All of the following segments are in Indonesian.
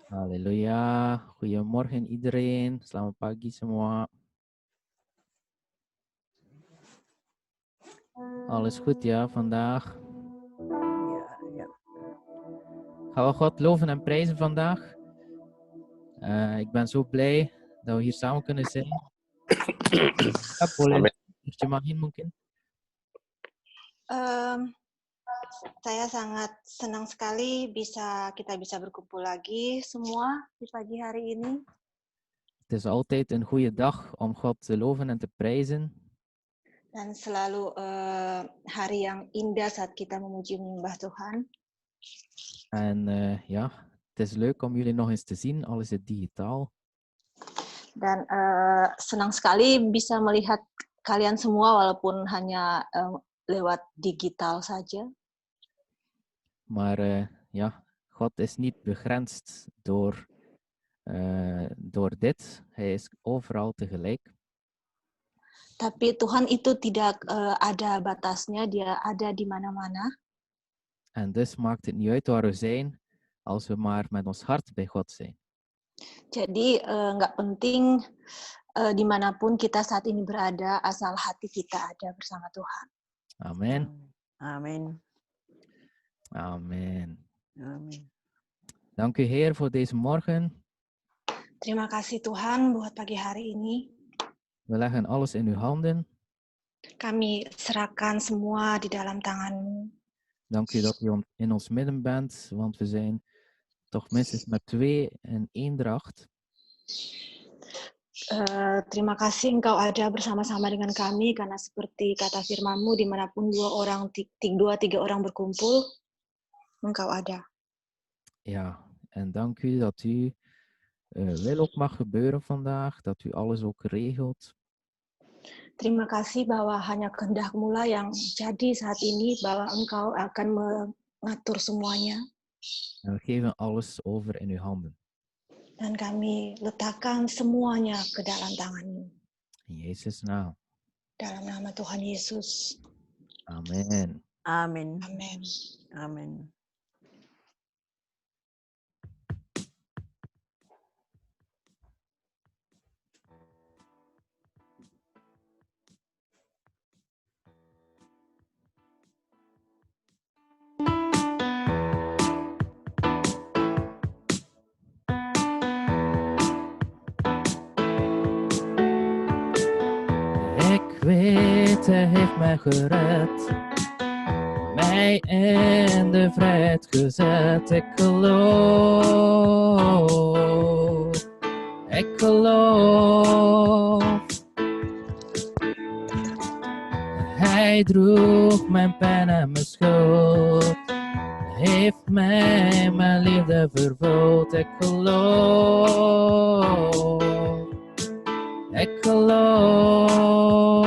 Halleluja. Goedemorgen iedereen. Selamat pagi semua. Alles goed ja vandaag? Ja. Gaan we God loven en prijzen vandaag? Ik ben zo blij dat we hier samen kunnen zijn. Boleh terjemahin mungkin? Saya sangat senang sekali kita bisa berkumpul lagi semua di pagi hari ini. Het is altijd een goede dag om God te loven en te prijzen. Dan selalu hari yang indah saat kita memuji menyembah Tuhan. En ja, het is leuk om jullie nog eens te zien, al is het digitaal. Dan senang sekali bisa melihat kalian semua walaupun hanya lewat digital saja. Maar ja, God is niet begrensd door dit. Hij is overal tegelijk. Tapi Tuhan itu tidak ada batasnya, dia ada di mana-mana. En dus maakt het niet uit waar we zijn, als we maar met ons hart bij God zijn. Jadi nggak penting dimanapun kita saat ini berada, asal hati kita ada bersama Tuhan. Amen. Amen. Amen. Amen. Dank u Heer voor deze morgen. Terima kasih Tuhan buat pagi hari ini. We leggen alles in uw handen. Kami serahkan semua di dalam tangan-Mu. Dank u dat u in ons midden bent, want we zijn toch minstens met 2 in eendracht. Terima kasih Engkau ada bersama-sama dengan kami, karena seperti kata firman-Mu, dimanapun 2-3 orang berkumpul, Engkau ada. Ja, en dank u dat u wil ook mag gebeuren vandaag, dat u alles ook regelt. Terima kasih bahwa hanya kehendak-Mu lah yang jadi saat ini, bahwa Engkau akan mengatur semuanya. En we geven alles over in uw handen. Dan kami letakkan semuanya ke dalam tangan-Mu. In Jezus' naam. Dalam nama Tuhan Yesus. Amen. Amen. Amen. Amen. Ik weet, hij heeft mij gered, mij in de vrijheid gezet. Ik geloof, ik geloof. Hij droeg mijn pijn en mijn schuld, heeft mij mijn liefde vervuld. Ik geloof. Ik geloof.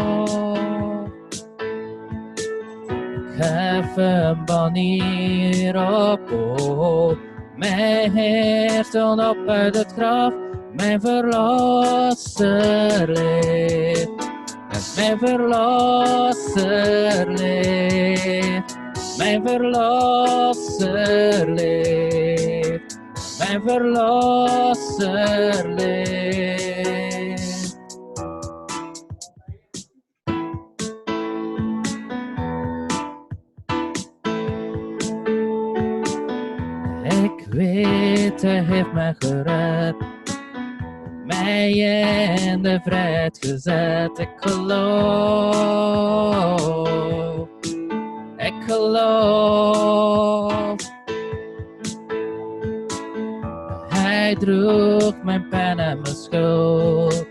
Ik hef een banier op hoog. Mijn Heer stond op uit het graf. Mijn verlosser leeft. En mijn verlosser leeft. Mijn verlosser leeft. Mijn verlosser leeft. Ik weet, hij heeft mij gered, mij in de vrijheid gezet. Ik geloof, ik geloof. Hij droeg mijn pijn en mijn schuld,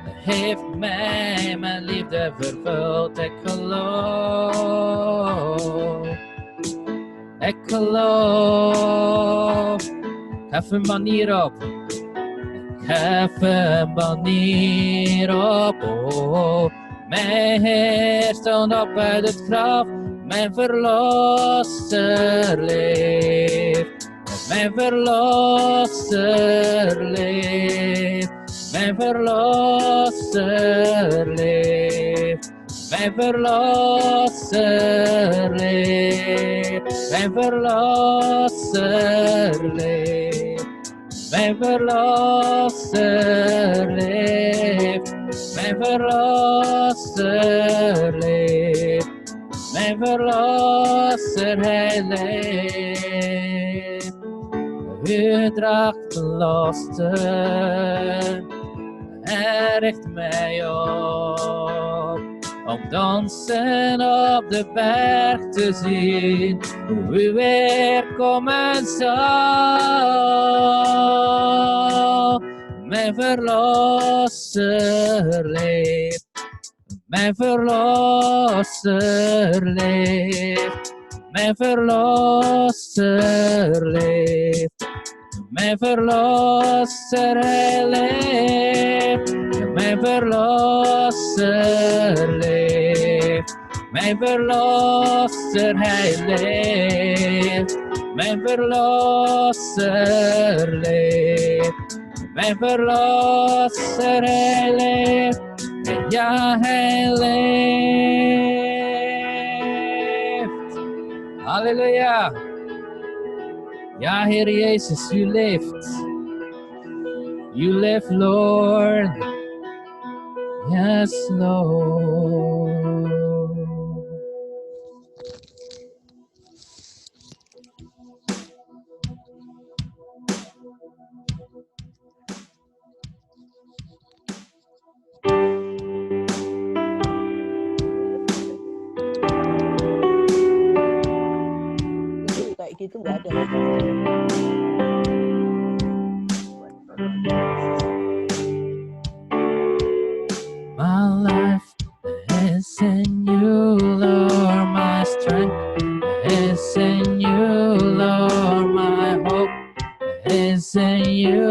heeft mij mijn liefde vervuld. Ik geloof. Ik geloof. Ik hef een manier op. Ik hef een manier op. Oh, mijn Heer stond op uit het graf. Mijn verlosser leeft. Mijn verlosser leeft. Mijn verlosser leeft. Mijn verlosser leeft. Mijn verlosser leeft. Mijn verlosser leeft. Mijn verlosser leeft. Mijn verlosser, hij leeft. U draagt de lasten en richt mij op. Om dansen op de berg te zien, hoe u weer komen zal. Mijn verlosser leeft. Mijn verlosser leeft. Mijn verlosser leeft. Mijn verlosser, hij leeft. Mijn verlosser leeft. Mijn verlosser, hij leeft. Mijn verlosser leeft. Mijn verlosser, hij leeft. Ja, hij leeft. Halleluja. Ja, Heer Jezus, u leeft. You live, Lord. Yes, Lord. Kayak gitu nggak ada. My life is in you, Lord. My strength is in you, Lord. My hope is in you,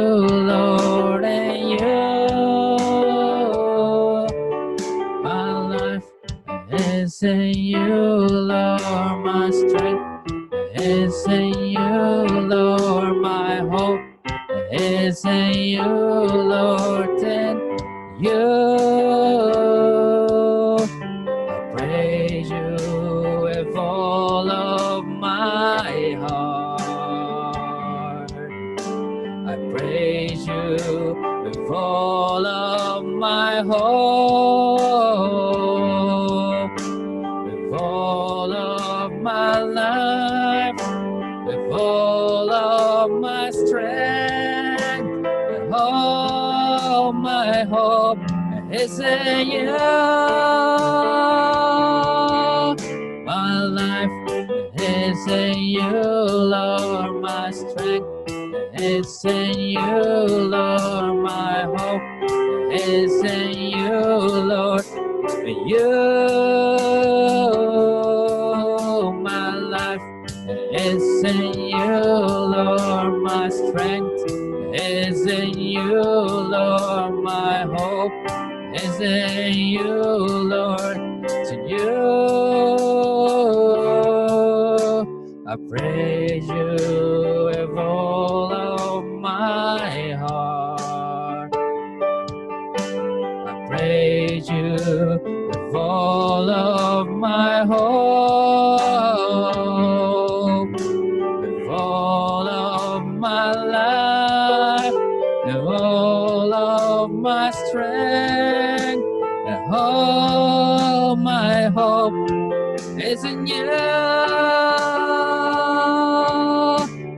Lord. And you, my life is in you, Lord. My strength is in you, Lord. My hope is in you, Lord. And you, I praise you with all of my heart. I praise you with all of my hope, with all of my life, with all of my strength, with all my hope is in you. My life is in you, Lord. My strength is in you, Lord. My hope is in you, Lord. You, my life is in you, Lord. My strength is in you, Lord. My hope is in you, Lord. To you, I praise you with all of my heart. I praise you with all of my hope, with all of my life, with all of my strength, and all my hope is in you.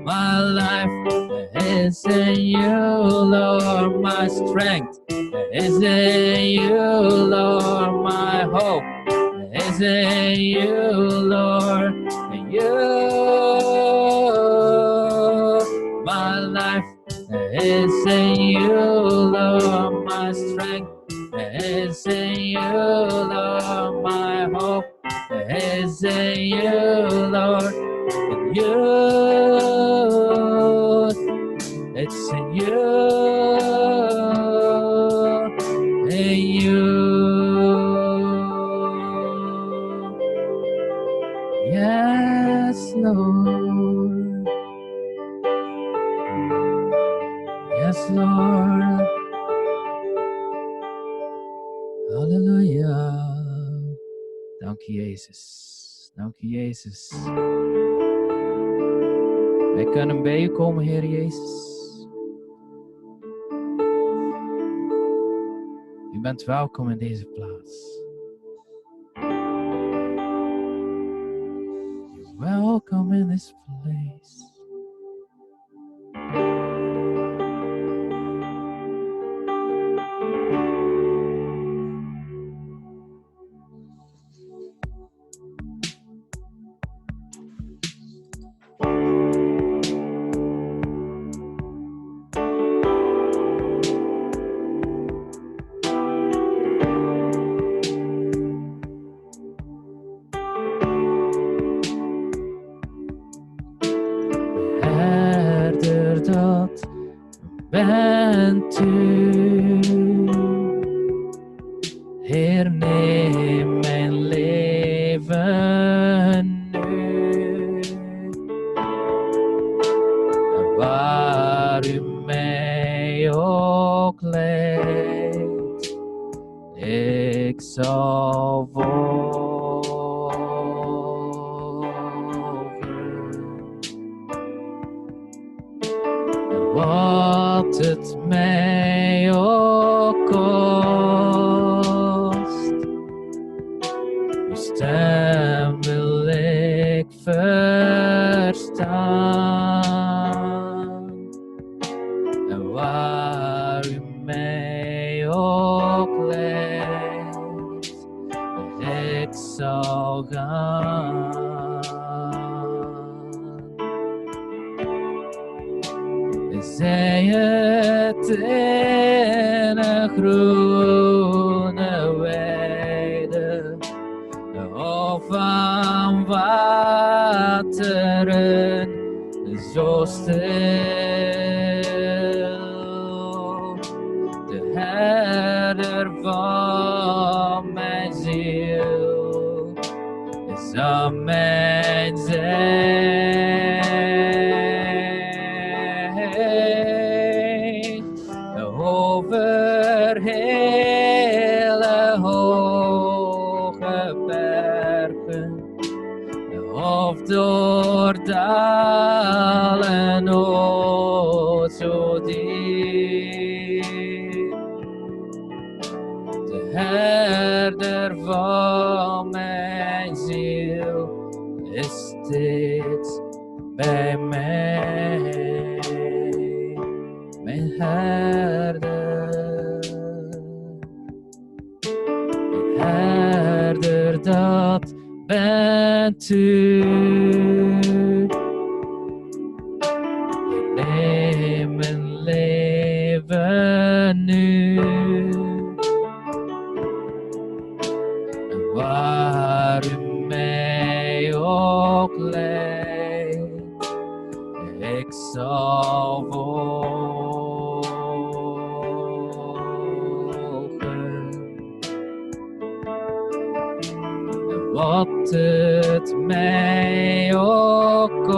My life is in you, Lord. My strength is in you, Lord. My hope is in you, Lord. And you, my life is in you, Lord. My strength is in you, Lord. My hope is in you, Lord. And you, it's in you, in you. Yes, Lord. Yes, Lord. Halleluja. Dank je, Jezus. Dank je, Jezus. Wij kunnen bij u komen, Heer Jezus. U bent welkom in deze plaats. You're welcome in this place. Herder, dat bent u. Heer, neem mijn leven nu. Waar u mij ook leidt, ik zal volgen. Wat het mij ook kost, uw stem wil ik verstaan. En waar u mij ook leidt, ik zal gaan. Zij het in een groene weide, of aan wateren zo stil. De herder van mijn ziel is aan mijn zij. Over hele hoge bergen, of door dalen ooit zo diep. De herder van mijn ziel is steeds bij mij. Mijn herder, dat bent u. Neem mijn leven nu. En waar u mij ook leidt, ik zal volgen. Wat het mij ook kost,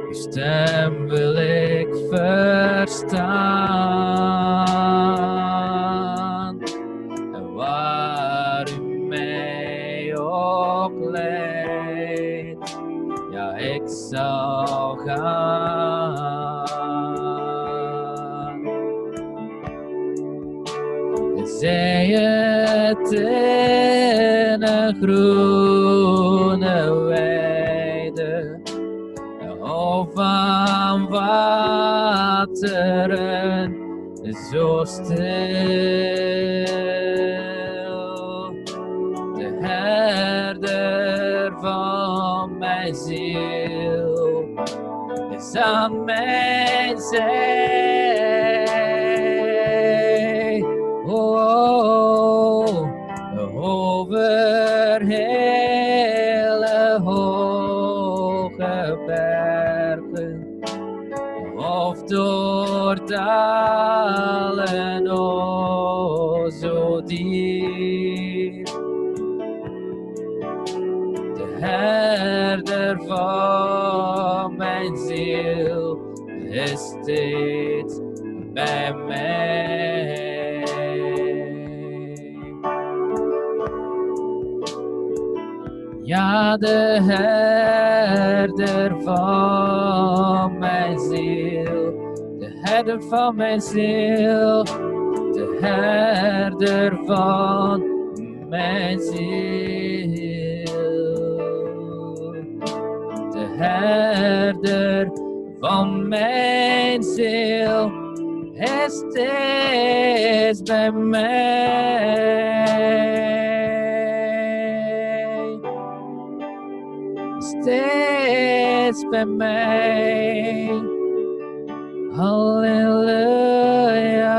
uw stem wil ik verstaan. En waar u mij ook leidt, ja, ik zal gaan. Zij het in een groene weide, of aan wateren zo stil. De herder van mijn ziel is aan mijn zij. Oh, over hele hoge bergen, of door dalen zo diep. De herder van mijn ziel is steeds bij mij. Ja, de herder van mijn ziel, de herder van mijn ziel, de herder van mijn ziel, de herder van mijn ziel is steeds bij mij, steeds bij mij. Halleluja.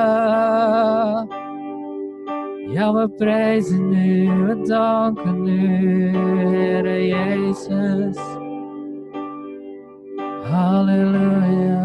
Ja, we prijzen u, we danken u, Heere Jezus. Halleluja.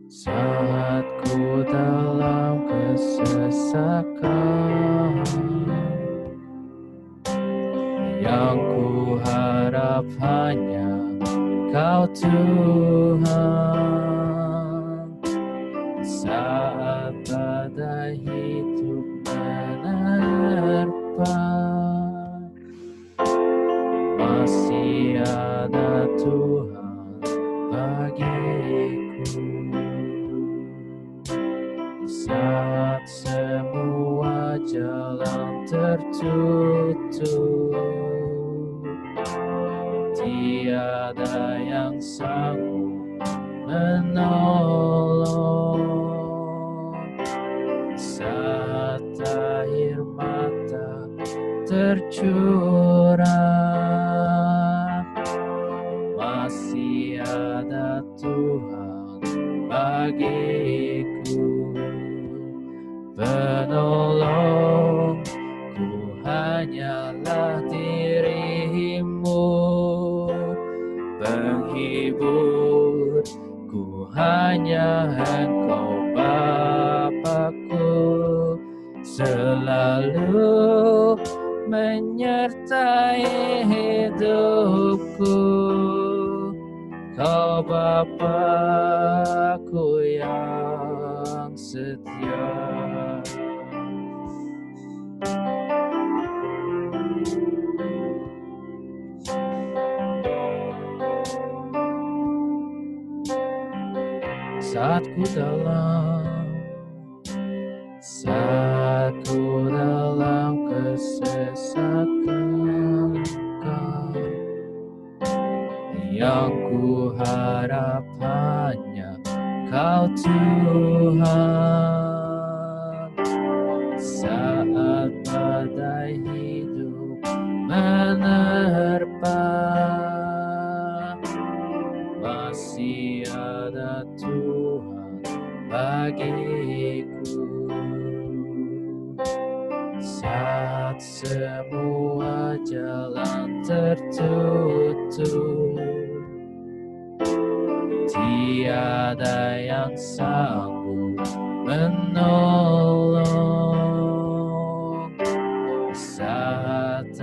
Saat ku dalam kesesakan, yang ku harap hanya Kau Tuhan. Saat badai hidup menerpa, masih ada Tuhan bagiku. Saat semua jalan tertutup, tiada yang sanggup menolong. Saat air mata tercurah, masih ada Tuhan bagiku. Penolong, ku hanyalah dirimu. Penghibur, ku hanya Engkau Bapa-Ku. Selalu menyertai hidupku. Kau Bapa-Ku yang setia. Saat ku dalam kesesakan, yang ku harap hanya Kau Tuhan. Saat badai hidup menerpa, masih ada Tuhan bagiku. Saat semua jalan tertutup, tiada yang sanggup menolong. Saat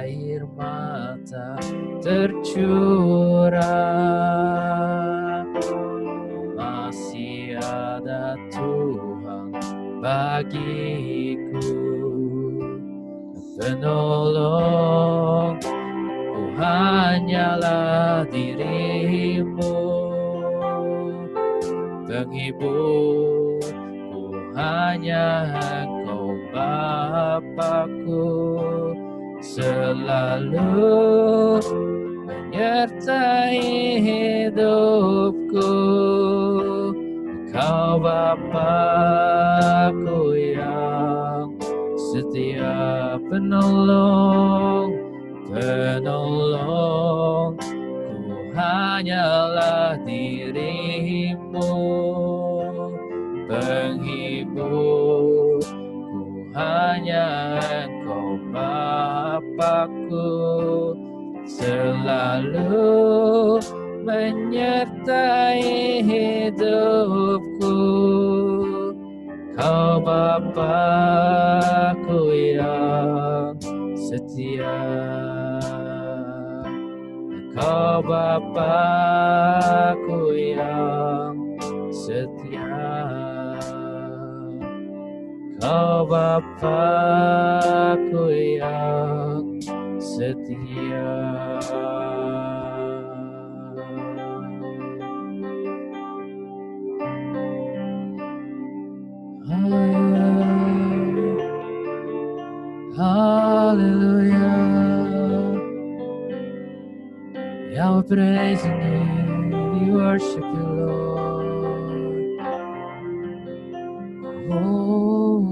air mata tercurah, masih ada Tuhan bagiku. Penolong, ku hanyalah dirimu. Penghibur, ku hanya Engkau Bapa-Ku. Selalu menyertai hidupku. Kau Bapa-Ku yang setia. Penolong, penolong, ku hanyalah dirimu. penghibur, ku hanya Engkau Bapa-Ku, selalu menyertai hidupku. Kau Bapa-Ku yang setia, Kau Bapa-Ku yang setia, Kau Bapa-Ku yang setia. Hallelujah. Yeah, we praise your name, we worship you, Lord. Oh.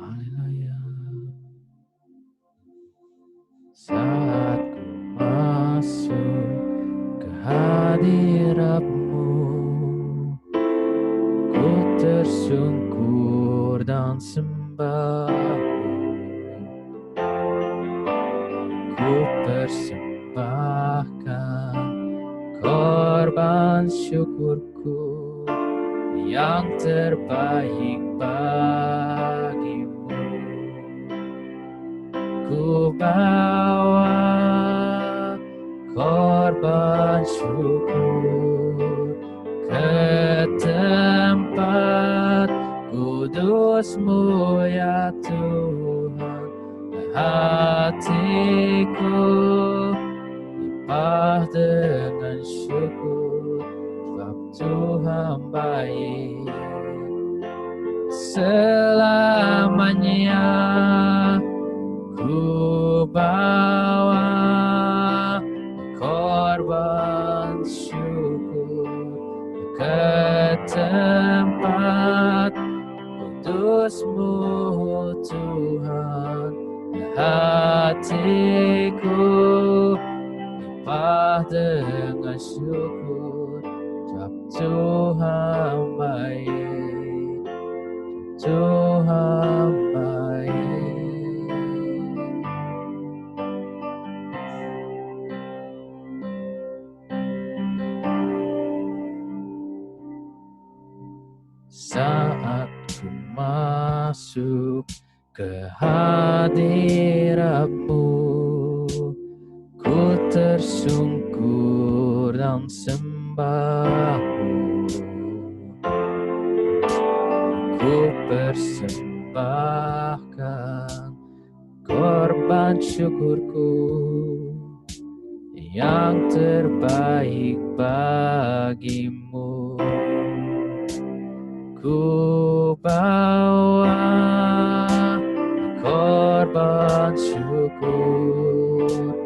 Haleluya. Saat ku masuk ke hadirat-Mu, ku tersungkur dan sembah-Mu. Ku persembahkan korban syukurku yang terbaik bagimu. Ku bawa korban syukur ke tempat kudus-Mu ya Tuhan. Hatiku limpah dengan syukur, sebab Tuhan baik selamanya. Ku bawa korban syukur ke tempat kudus-Mu Tuhan. Hatiku limpah dengan syukur, sebab Tuhan baik, Tuhan baik. Saat ku masuk ke hadirat-Mu, ku tersungkur dan sembah-Mu. Ku persembahkan korban syukurku yang terbaik bagimu. Ku bawa korban syukur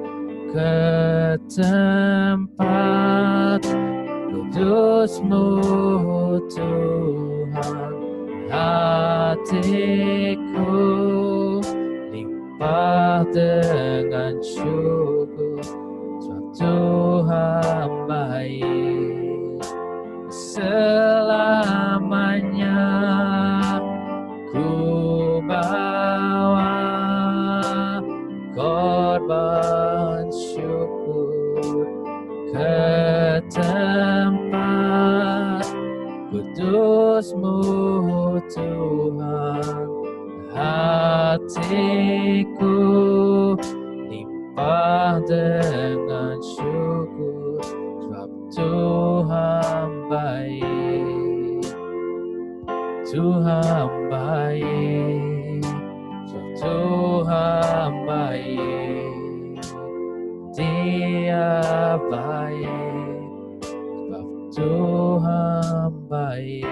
ke tempat kudus-Mu Tuhan. Hatiku limpah dengan syukur, sebab Tuhan baik selamanya. Ku bawa korban syukur ke tempat kudus-Mu Tuhan. Hatiku limpah dengan syukur, sebab Tuhan baik, Tuhan baik, sebab Tuhan baik, Dia baik, sebab Tuhan baik.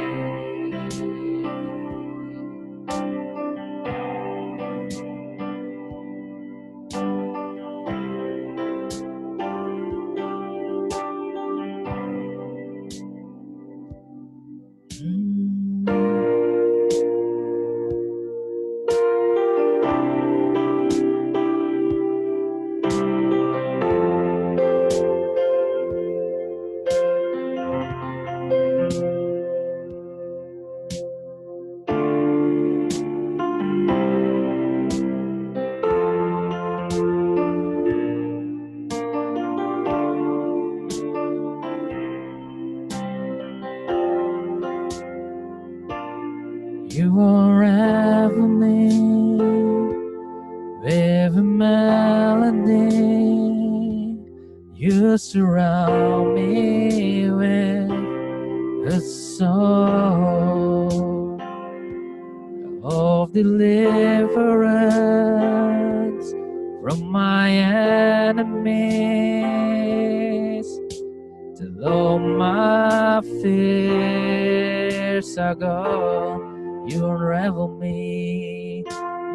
You surround me with a song of deliverance from my enemies, till all my fears are gone. You unravel me,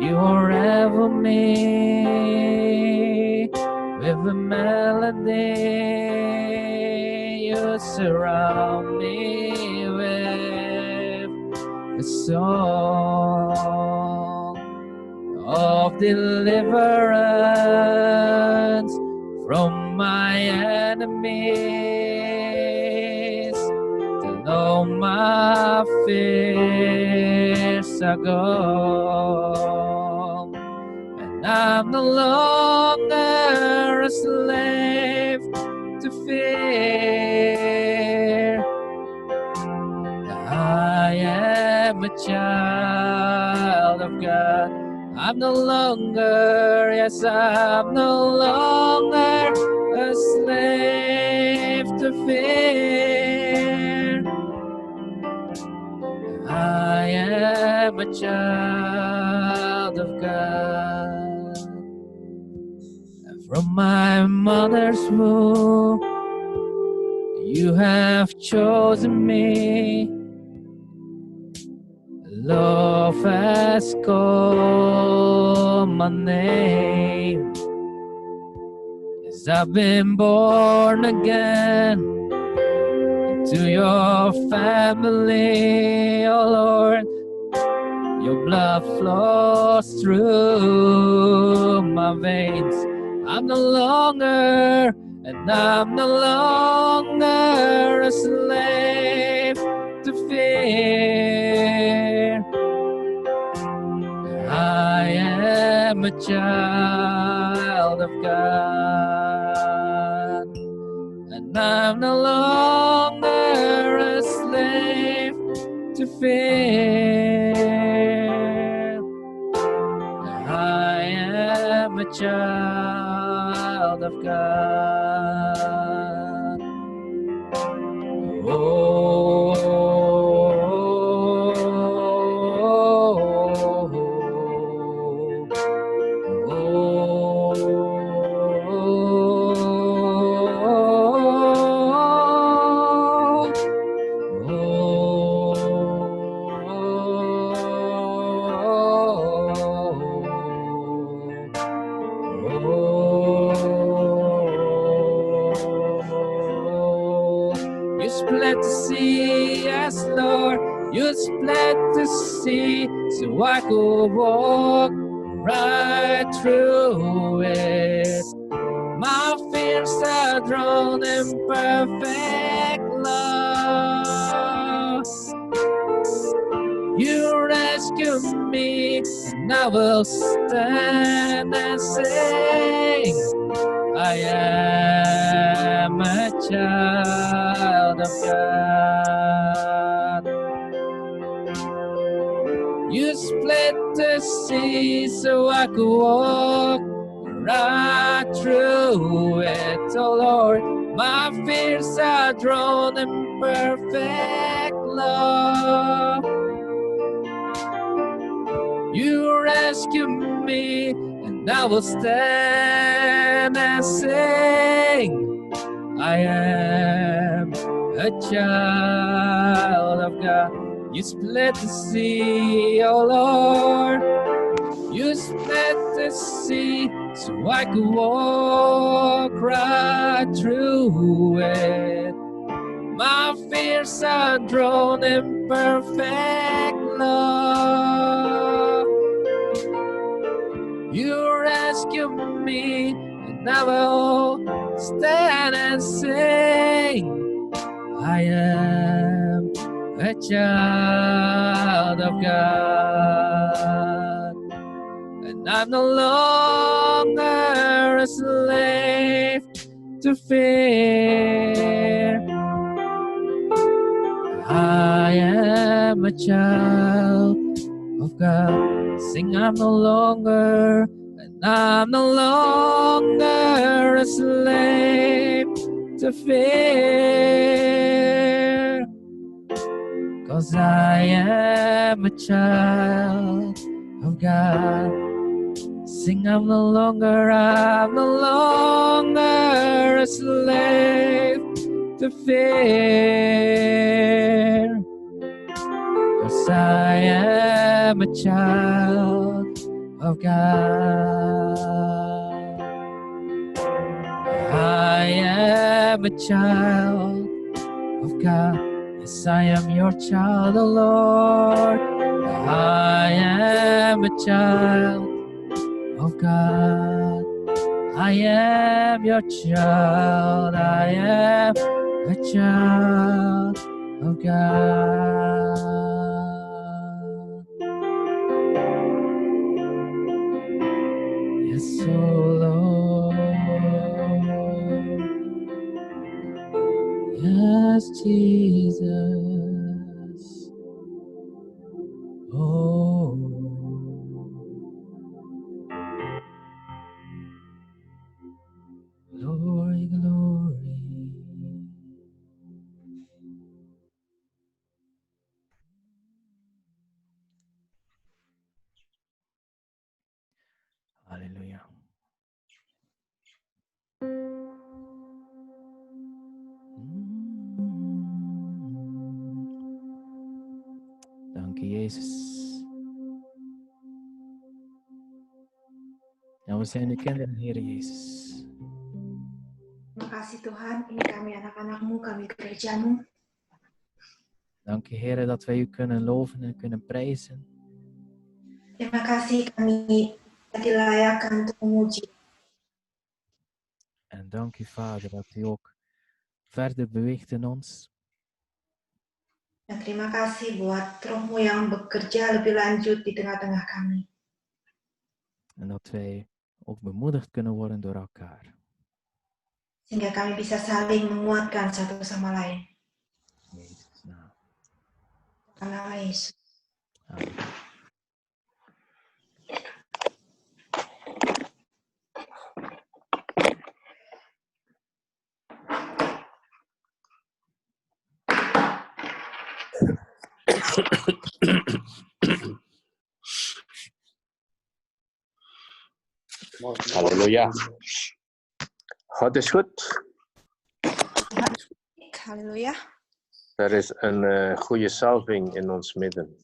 you unravel me with a melody. You surround me with a song of deliverance from my enemies, till all my fears are gone, and I'm no longer a slave to fear. I am a child of God. I'm no longer, yes, I'm no longer a slave to fear. I am a child of God. From my mother's womb, you have chosen me. Love has called my name. Yes, I've been born again into your family, oh Lord. Your blood flows through my veins. I'm no longer, and I'm no longer a slave to fear. I am a child of God, and I'm no longer a slave to fear. I am a child of God. You split the sea, yes, Lord. You split the sea, so I could walk right through it. My fears are drawn in perfect love. You rescue me, and I will stand and sing. I am a child of God. You split the sea so I could walk right through it, oh Lord. My fears are drawn in perfect love. You rescue me, and I will stand and sing. I am a child of God. You split the sea, oh Lord. You split the sea so I could walk right through it. My fears are drawn in perfect love. You rescue me, and I will stand and sing. I am a child of God, and I'm no longer a slave to fear. I am a child of God. Sing, I'm no longer, and I'm no longer a slave to fear, 'cause I am a child of God. Sing, I'm no longer a slave to fear, 'cause I am a child of God. I am a child of God. Yes, I am your child, O Lord. I am a child of God. I am your child. I am a child of God. Yes, oh Lord. Yes, Jesus. Oh. Glory, glory. Haleluya. Dank u, Jezus. En we zijn de kinderen, Heer Jezus. Terima kasih Tuhan, ini kami anak-anak-Mu, kami gereja-Mu. Dank u, Heer, dat wij u kunnen loven en kunnen prijzen. Terima kasih kami dilayakkan untuk memuji. En dank u, Vader, dat u ook verder beweegt in ons. Dan terima kasih buat Roh-Mu yang bekerja lebih lanjut di tengah-tengah kami. En dat wij ook bemoedigd kunnen worden door elkaar. Sehingga kami bisa saling menguatkan satu sama lain. In Jezus' naam. Dalam nama Yesus. Amen. Halleluja. God is goed. Haleluya. Er is een goede salving in ons midden.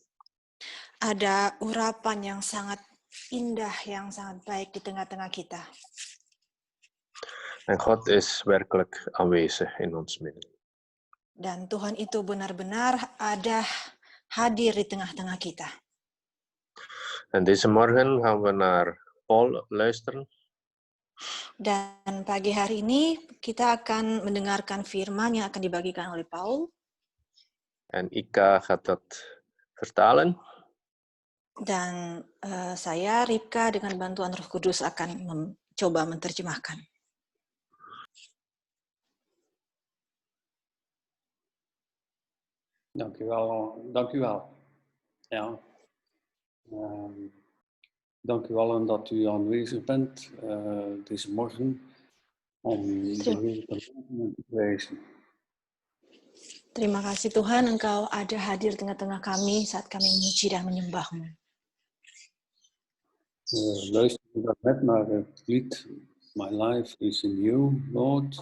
Ada urapan yang sangat indah, yang sangat baik di tengah-tengah kita. En God is werkelijk aanwezig in ons midden. Dan Tuhan itu benar-benar ada hadir di tengah-tengah kita. En deze morgen gaan we naar Paul luisteren. Dan pagi hari ini kita akan mendengarkan firman yang akan dibagikan oleh Paul. En Ika gaat dat vertalen. Dan saya, Ripka, dengan bantuan Roh Kudus akan mencoba menerjemahkan. Dank u wel. Ja. Dank u allen dat u aanwezig bent deze morgen om de Heer te loven en te prijzen. Terima kasih Tuhan, Engkau ada hadir tengah-tengah kami saat kami memuji dan menyembah-Mu. We luisteren net naar het lied My Life is in You, Lord.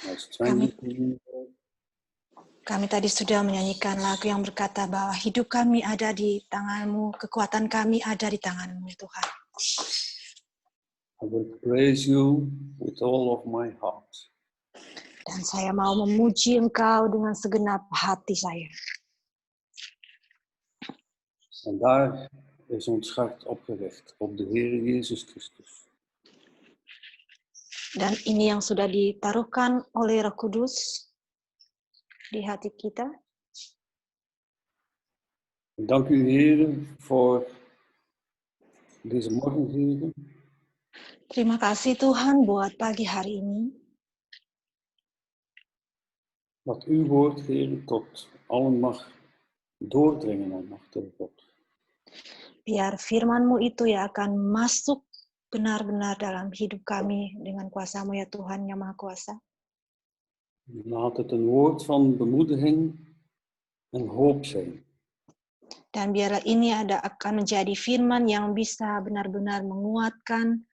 My strength is in You. Kami tadi sudah menyanyikan lagu yang berkata bahwa hidup kami ada di tangan-Mu, kekuatan kami ada di tangan-Mu, Tuhan. I will praise You with all of my heart. Dan saya mau memuji Engkau dengan segenap hati saya. En daar is ons hart opgericht, op de Heer Jezus Christus. Dan ini yang sudah ditaruhkan oleh Roh Kudus di hati kita. Dank u, Heer, voor deze morgen, Heer. Terima kasih Tuhan buat pagi hari ini. Dat uw woord, Heer, tot allen mag doordringen en mag tot God. Biar firman-Mu itu ya akan masuk benar-benar dalam hidup kami dengan kuasa-Mu ya Tuhan yang Maha Kuasa. Laat het een woord van bemoediging en hoop zijn. Dan biarlah ini akan menjadi firman yang bisa benar-benar menguatkan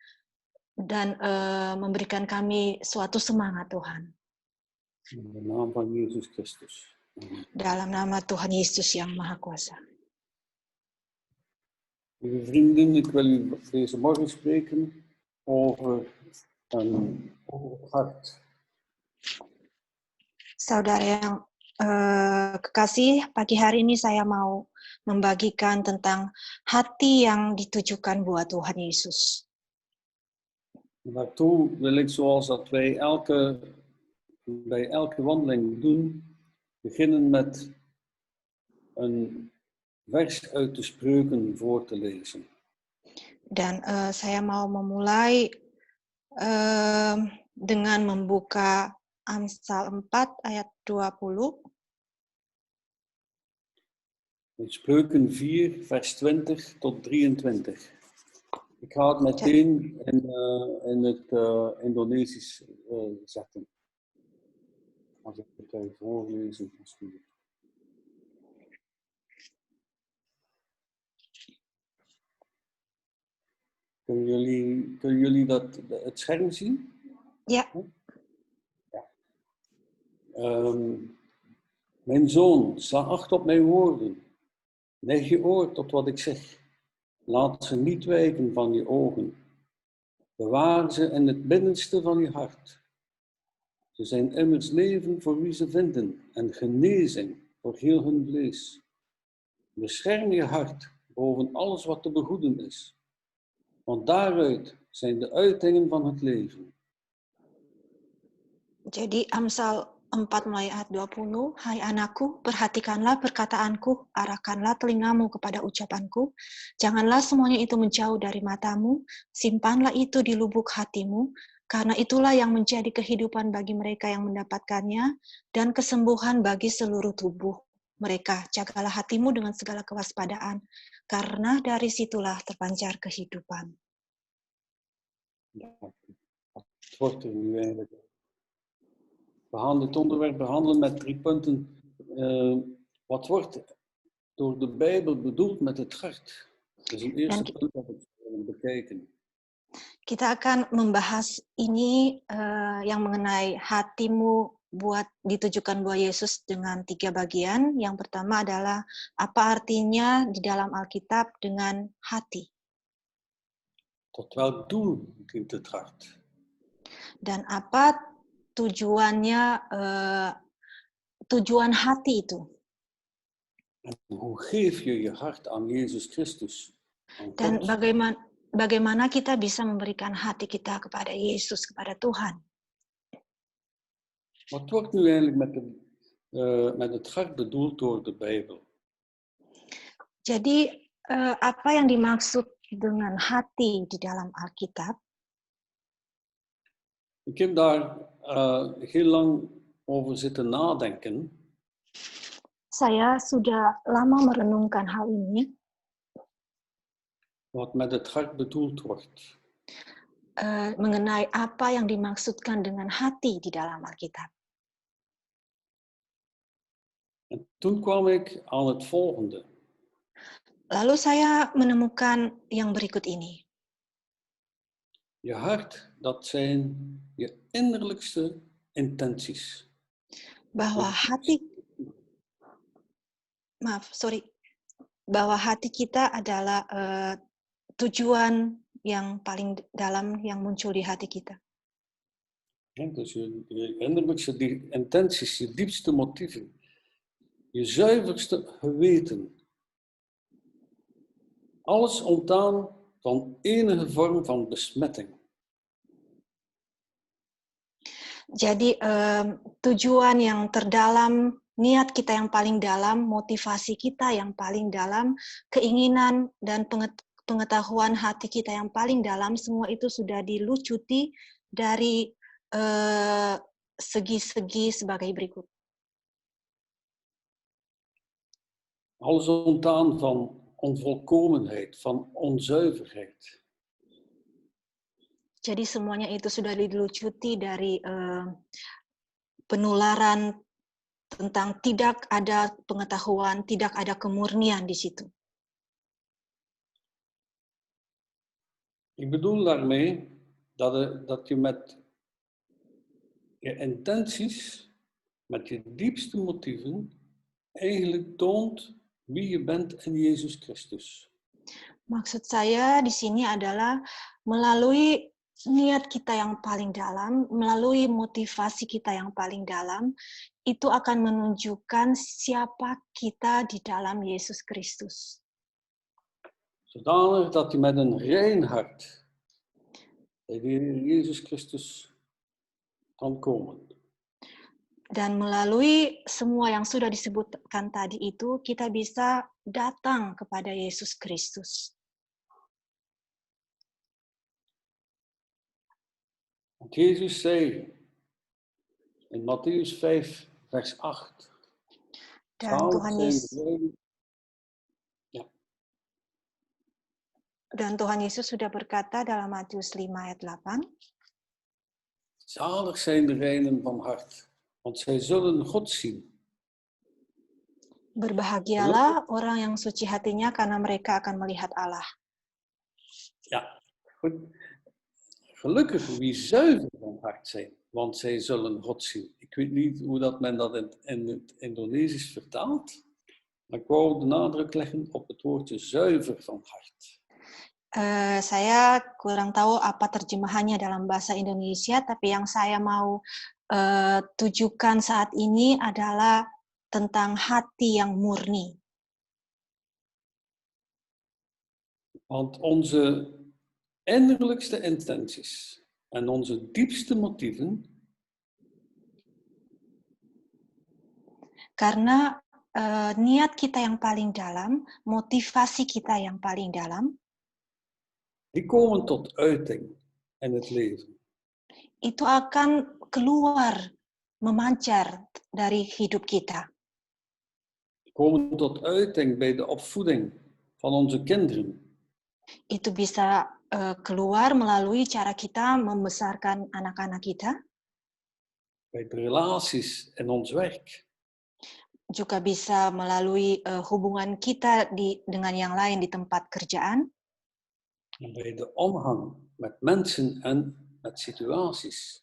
dan memberikan kami suatu semangat, Tuhan. In de naam van Jezus Christus. Amen. Dalam nama Tuhan Yesus yang Maha Kuasa. Lieve vrienden, ik wil u deze morgen spreken over het hart. Saudara yang kekasih, pagi hari ini saya mau membagikan tentang hati yang ditujukan buat Tuhan Yesus. Daartoe wil ik, zoals dat wij bij elke wandeling doen, beginnen met een vers uit de Spreuken voor te lezen. Dan saya mau memulai dengan membuka Amsal 4 ayat 20. Spreuken 4, vers 20 tot 23. Ik ga het meteen in het Indonesisch zetten. Als ik het even voorlezen, alsjeblieft. Kunnen jullie het scherm zien? Ja. Mijn zoon, sla acht op mijn woorden. Leg je oor tot wat ik zeg. Laat ze niet wijken van je ogen. Bewaar ze in het binnenste van je hart. Ze zijn immers leven voor wie ze vinden en genezing voor heel hun vlees. Bescherm je hart boven alles wat te begoeden is. Want daaruit zijn de uitingen van het leven. Jadi Amsal 4 mulai ayat 20, Hai anakku, perhatikanlah perkataanku, arahkanlah telingamu kepada ucapanku, janganlah semuanya itu menjauh dari matamu, simpanlah itu di lubuk hatimu, karena itulah yang menjadi kehidupan bagi mereka yang mendapatkannya, dan kesembuhan bagi seluruh tubuh mereka. Jagalah hatimu dengan segala kewaspadaan, karena dari situlah terpancar kehidupan. Wordt er nu eigenlijk. We gaan dit onderwerp behandelen met 3 punten. Wat wordt door de Bijbel bedoeld met het hart? Dat is een eerste punt dat we willen bekijken. Kita akan membahas ini yang mengenai hatimu ditujukan buat Yesus dengan 3 bagian. Yang pertama adalah apa artinya di dalam Alkitab dengan hati. Tot welk doel dient het hart? Dan apa tujuannya, tujuan hati itu. En hoe geef je je hart aan Jezus Christus? Dan bagaimana kita bisa memberikan hati kita kepada Yesus, kepada Tuhan. Wat wordt nu eigenlijk met het hart bedoeld door de Bijbel? Jadi apa yang dimaksud dengan hati di dalam Alkitab? Ik heb daar heel lang over zitten nadenken. Saya sudah lama merenungkan hal ini. Wat met het hart bedoeld wordt. Mengenai apa yang dimaksudkan dengan hati di dalam Alkitab. En toen kwam ik aan het volgende. Lalu saya menemukan yang berikut ini. Je hart, dat zijn je innerlijkste intenties. Bahwa hati kita adalah tujuan yang paling dalam yang muncul di hati kita. Ja, dus je innerlijkste intenties, je diepste motieven, je zuiverste geweten. Alles ontdaan van enige vorm van besmetting. Jadi tujuan yang terdalam, niat kita yang paling dalam, motivasi kita yang paling dalam, keinginan dan pengetahuan hati kita yang paling dalam, semua itu sudah dilucuti dari segi-segi sebagai berikut. Alles ontdaan van onvolkomenheid, van onzuiverheid. Jadi semuanya itu sudah dilucuti dari penularan tentang tidak ada pengetahuan, tidak ada kemurnian di situ. Ik bedoel daarmee dat je met je intenties, met je diepste motieven, eigenlijk toont wie je bent in Jezus Christus. Maksud saya di sini adalah melalui niat kita yang paling dalam, melalui motivasi kita yang paling dalam, itu akan menunjukkan siapa kita di dalam Yesus Kristus. Zodanig dat je met een rein hart bij de Heer Jezus Christus kan komen. Dan melalui semua yang sudah disebutkan tadi itu, kita bisa datang kepada Yesus Kristus. Want Jezus zei in Mattheüs 5, vers 8. Dan Tuhan Yesus, Tuhan Yesus sudah berkata dalam Matius 5 ayat 8. Zalig zijn de reinen van hart, want zij zullen God zien. Berbahagialah orang yang suci hatinya karena mereka akan melihat Allah. Ja, goed. Gelukkig wie zuiver van hart zijn, want zij zullen God zien. Ik weet niet hoe dat men dat in het Indonesisch vertaalt, maar ik wou de nadruk leggen op het woordje zuiver van hart. Saya kurang tahu apa terjemahannya dalam bahasa Indonesia, tapi yang saya mau tujukan saat ini adalah tentang hati yang murni. Want onze innerlijkste intenties en onze diepste motieven karena niat kita yang paling dalam, motivasi kita yang paling dalam, die komen tot uiting in het leven. Itu akan keluar, memancar dari hidup kita. Die komen tot uiting bij de opvoeding van onze kinderen. Itu bisa keluar melalui cara kita membesarkan anak-anak kita. Bij de relaties in ons werk. Juga bisa melalui hubungan kita dengan yang lain di tempat kerjaan. En bij de omgang met mensen en met situaties.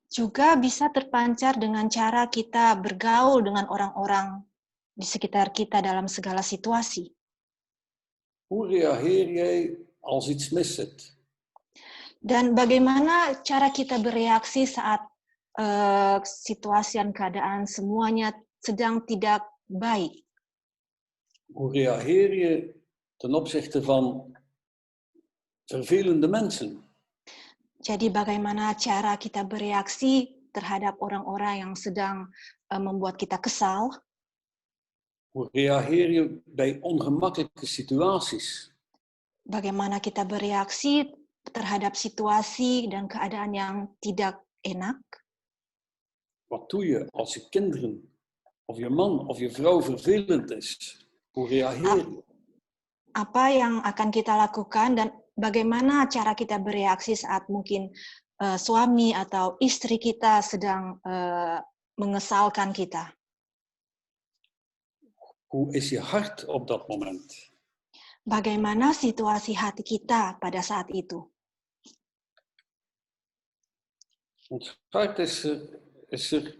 Juga bisa terpancar dengan cara kita bergaul dengan orang-orang di sekitar kita dalam segala situasi. Hoe reageer jij als iets mis zit? Dan bagaimana cara kita bereaksi saat situasi dan keadaan semuanya sedang tidak baik? Hoe reageer je ten opzichte van vervelende mensen? Jadi bagaimana cara kita bereaksi terhadap orang-orang yang sedang membuat kita kesal? Hoe reageer je bij ongemakkelijke situaties? Bagaimana kita bereaksi terhadap situasi dan keadaan yang tidak enak? Wat doe je als je kinderen of je man of je vrouw vervelend is? Hoe reageer je? Apa yang akan kita lakukan dan bagaimana cara kita bereaksi saat mungkin suami atau istri kita sedang mengesalkan kita? Hoe is je hart op dat moment? Bagaimana situasi hati kita pada saat itu? Ons hart is er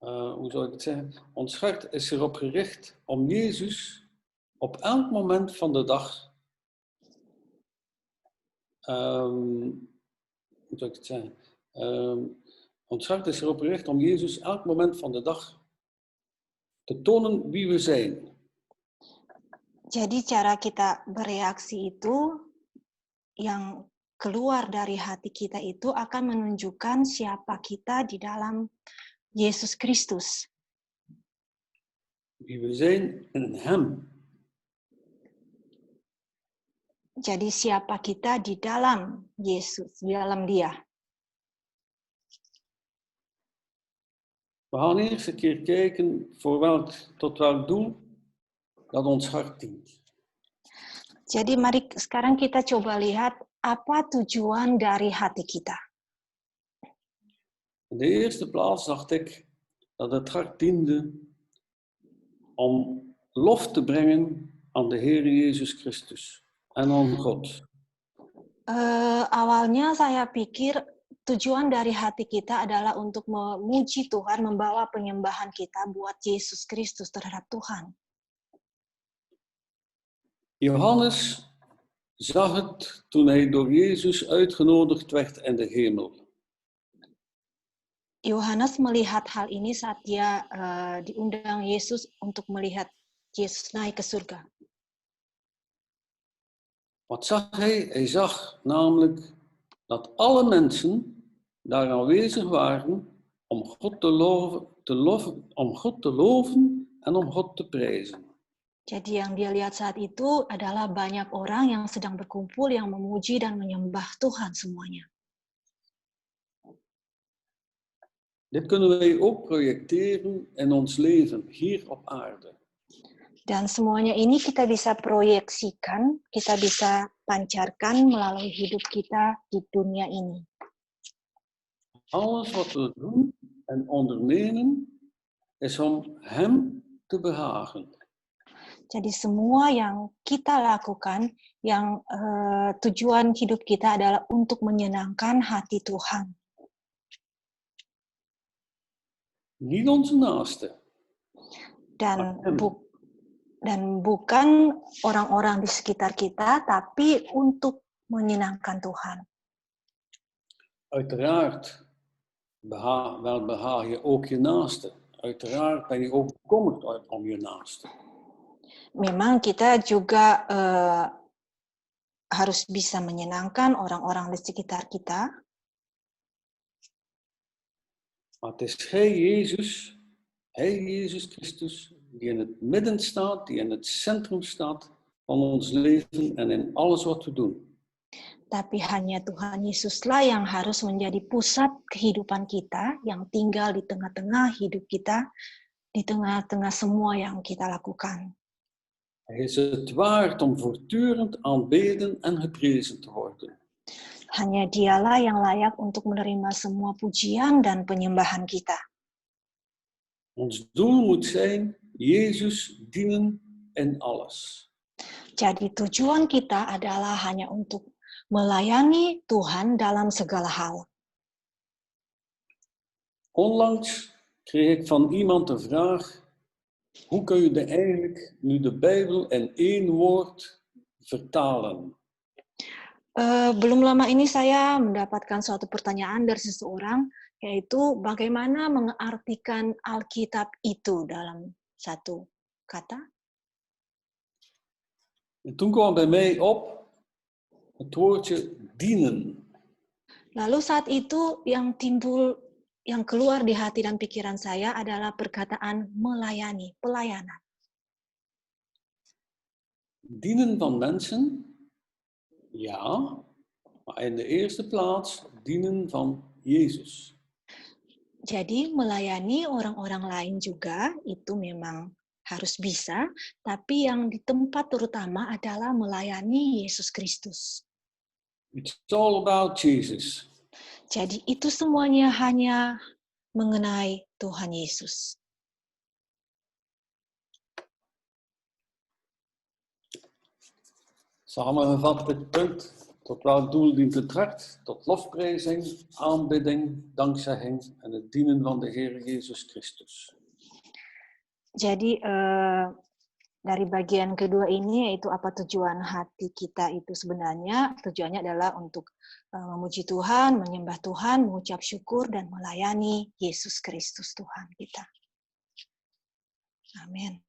hoe zou ik het zeggen? Ons hart is erop gericht om Jezus op elk moment van de dag, hoe zou ik het zeggen? Ons hart is erop gericht om Jezus elk moment van de dag te tonen wie we zijn. Jadi cara kita bereaksi itu yang keluar dari hati kita itu akan menunjukkan siapa kita di dalam Yesus Kristus. Wie we zijn in Hem. Jadi siapa kita di dalam Yesus, di dalam Dia. We gaan eerst een keer kijken tot welk doel dat ons hart dient. Jadi mari sekarang kita coba lihat apa tujuan dari hati kita. In In de eerste plaats dacht ik dat het hart diende om lof te brengen aan de Heer Jezus Christus en aan God. Awalnya saya pikir tujuan dari hati kita adalah untuk memuji Tuhan, membawa penyembahan kita buat Yesus Kristus terhadap Tuhan. Johannes zag het toen hij door Jezus uitgenodigd werd in de hemel. Yohanes melihat hal ini saat dia diundang Yesus untuk melihat Yesus naik ke surga. Wat zag hij? Hij zag namelijk dat alle mensen daar aanwezig waren om God te loven en om God te prijzen. Jadi yang dia lihat saat itu adalah banyak orang yang sedang berkumpul yang memuji dan menyembah Tuhan semuanya. Dit kunnen wij ook projecteren in ons leven hier op aarde. Dan semuanya ini kita bisa proyeksikan, kita bisa pancarkan melalui hidup kita di dunia ini. Alles wat we doen en ondernemen is om Hem te behagen. Jadi semua yang kita lakukan, yang tujuan hidup kita adalah untuk menyenangkan hati Tuhan. Niet onze naaste. Dan bukan orang-orang di sekitar kita, tapi untuk menyenangkan Tuhan. Uiteraard behaag je ook je naaste. Uiteraard ben je ook bekommerd om je naaste. Memang kita juga harus bisa menyenangkan orang-orang di sekitar kita. Maar het is Hij Jezus Christus, die in het midden staat, die in het centrum staat van ons leven en in alles wat we doen. Tapi hanya Tuhan Yesuslah yang harus menjadi pusat kehidupan kita, yang tinggal di tengah-tengah hidup kita, di tengah-tengah semua yang kita lakukan. Hij is het waard om voortdurend aanbeden en geprezen te worden. Hanya Dialah yang layak untuk menerima semua pujian dan penyembahan kita. Ons doel moet zijn Jezus dienen in alles. Jadi tujuan kita adalah hanya untuk melayani Tuhan dalam segala hal. Onlangs kreeg ik van iemand de vraag: hoe kun je eigenlijk nu de Bijbel in 1 woord vertalen? Belum lama ini saya mendapatkan suatu pertanyaan dari seseorang, yaitu bagaimana mengartikan Alkitab itu dalam satu kata. En toen kwam bij mij op het woordje dienen. Lalu saat itu yang timbul, yang keluar di hati dan pikiran saya adalah perkataan melayani, pelayanan. Dienen van mensen, ja, maar in de eerste plaats dienen van Jezus. Jadi melayani orang-orang lain juga itu memang harus bisa, tapi yang di tempat terutama adalah melayani Yesus Kristus. It's all about Jesus. Jadi itu semuanya hanya mengenai Tuhan Yesus. Samengevat dit punt, tot welk doel dient het hart? Tot lofprijzing, aanbidding, dankzegging en het dienen van de Heer Jezus Christus. Jadi dari bagian kedua ini, yaitu apa tujuan hati kita itu sebenarnya, tujuannya adalah untuk memuji Tuhan, menyembah Tuhan, mengucap syukur, dan melayani Yesus Kristus Tuhan kita. Amin.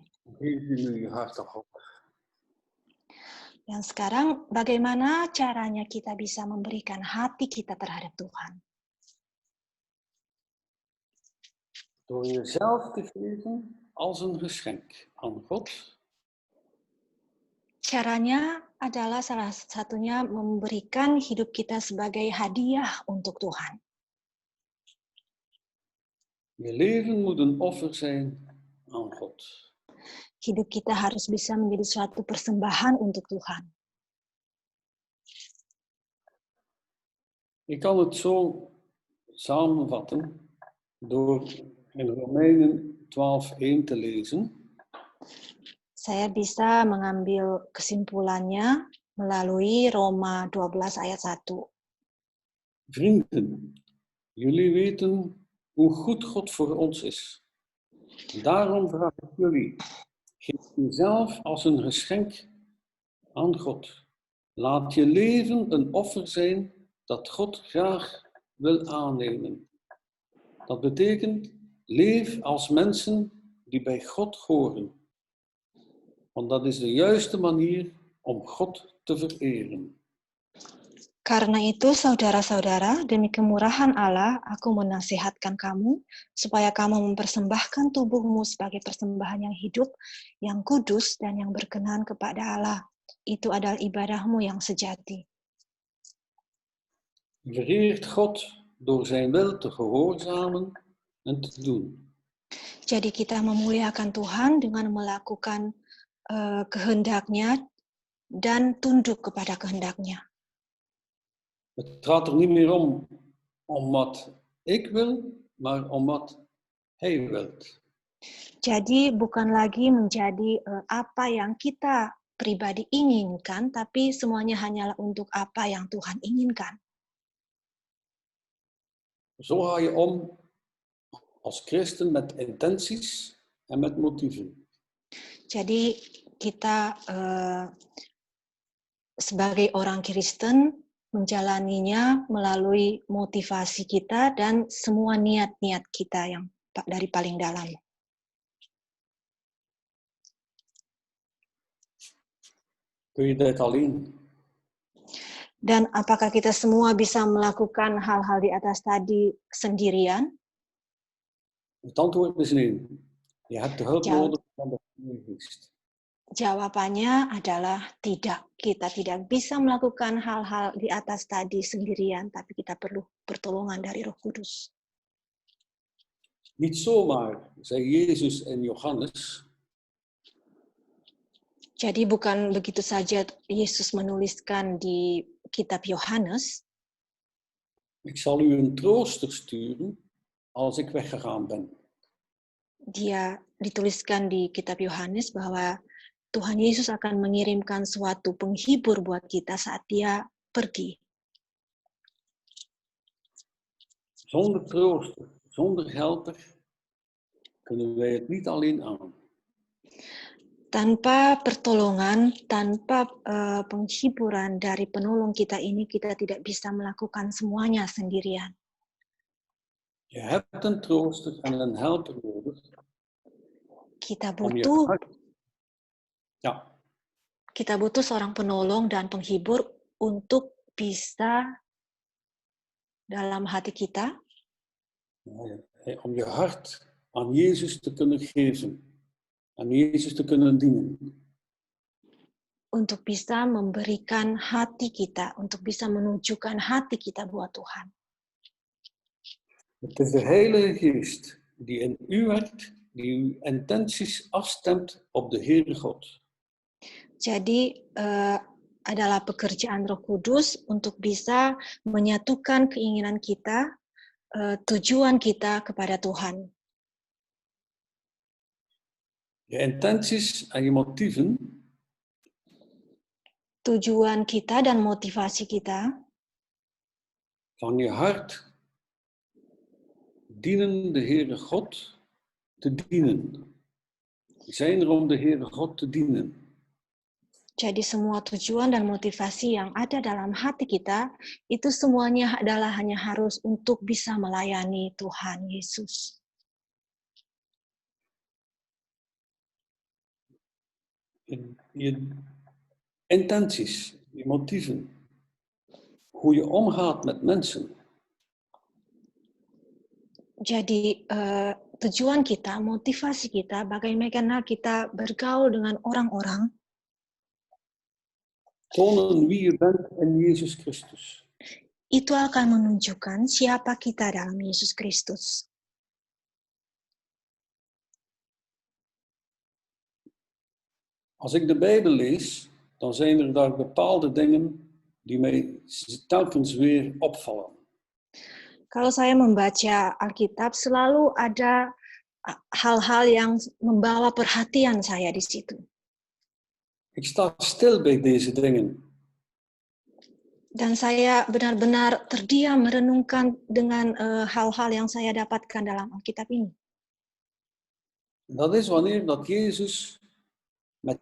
Dan sekarang bagaimana caranya kita bisa memberikan hati kita terhadap Tuhan? Door jezelf te geven als een geschenk aan God. Caranya adalah salah satunya memberikan hidup kita sebagai hadiah untuk Tuhan. Je leven moet een offer zijn aan God. Hidup kita harus bisa menjadi suatu persembahan untuk Tuhan. Ik kan het zo samenvatten. door in Romeinen 12:1 te lezen. Saya bisa mengambil kesimpulannya melalui Roma 12 ayat 1. Vrienden, jullie weten hoe goed God voor ons is. Daarom vraag ik jullie, geef jezelf als een geschenk aan God. Laat je leven een offer zijn dat God graag wil aannemen. Dat betekent, leef als mensen die bij God horen. Want dat is de juiste manier om God te vereren. Karena itu, saudara-saudara, demi kemurahan Allah, aku menasihatkan kamu, supaya kamu mempersembahkan tubuhmu sebagai persembahan yang hidup, yang kudus, dan yang berkenan kepada Allah. Itu adalah ibadahmu yang sejati. Vereert God door zijn wil te gehoorzamen en te doen. Jadi kita memuliakan Tuhan dengan melakukan kehendaknya dan tunduk kepada kehendaknya. Het gaat er niet meer om wat ik wil, maar om wat Hij wilt. Jadi bukan lagi menjadi apa yang kita pribadi inginkan, tapi semuanya hanyalah untuk apa yang Tuhan inginkan. Zo ga je om als christen met intenties en met motieven. Jadi kita sebagai orang Kristen menjalaninya melalui motivasi kita dan semua niat-niat kita yang dari paling dalam. Kun je dit alleen? Dan apakah kita semua bisa melakukan hal-hal di atas tadi sendirian? Het antwoord is nee. Je hebt de hulp nodig van de Heilige Geest. Jawabannya adalah tidak. Kita tidak bisa melakukan hal-hal di atas tadi sendirian, tapi kita perlu pertolongan dari Roh Kudus. Niet zomaar, zei Jezus in Johannes. Jadi bukan begitu saja Yesus menuliskan di kitab Yohanes, Ik zal u een trooster sturen als ik weggegaan ben. Dia dituliskan di kitab Yohanes bahwa Tuhan Yesus akan mengirimkan suatu penghibur buat kita saat dia pergi. Zonder trooster, zonder helper, kunnen wij het niet alleen aan. Tanpa pertolongan, tanpa penghiburan dari penolong kita ini, kita tidak bisa melakukan semuanya sendirian. Je hebt een trooster en een helper nodig. Kita Om je butuh hart. Ja, Kita butuh seorang penolong dan penghibur untuk bisa dalam hati kita, om je hart aan Jezus te kunnen geven. Aan Jezus te kunnen dienen. untuk bisa memberikan hati kita, untuk bisa menunjukkan hati kita buat Tuhan. Het is de Heilige Geest die in u werkt, die uw intenties afstemt op de Heere God. Jadi adalah pekerjaan Roh Kudus untuk bisa menyatukan keinginan kita, tujuan kita kepada Tuhan. Je intenties en je motieven Tujuan kita dan motivasi kita van je hart dienen de Heere God te dienen. Die zijn er om de Heere God te dienen. Jadi semua tujuan dan motivasi yang ada dalam hati kita, itu semuanya adalah hanya harus untuk bisa melayani Tuhan Yesus. Je intenties, je motieven, hoe je omgaat met mensen. Jadi tujuan kita, motivasi kita, bagaimana kita bergaul dengan orang-orang, Tonen wie je bent in Jezus Christus. itu akan menunjukkan siapa kita dalam Yesus Kristus. Als ik de Bijbel lees, dan zijn er daar bepaalde dingen die mij telkens weer opvallen. Kalau saya membaca Alkitab, selalu ada hal-hal yang membawa perhatian saya di situ. Ik sta stil bij deze dingen. Dan saya benar-benar terdiam merenungkan dengan hal-hal yang saya dapatkan dalam Alkitab ini. Dat is wanneer dat Jezus met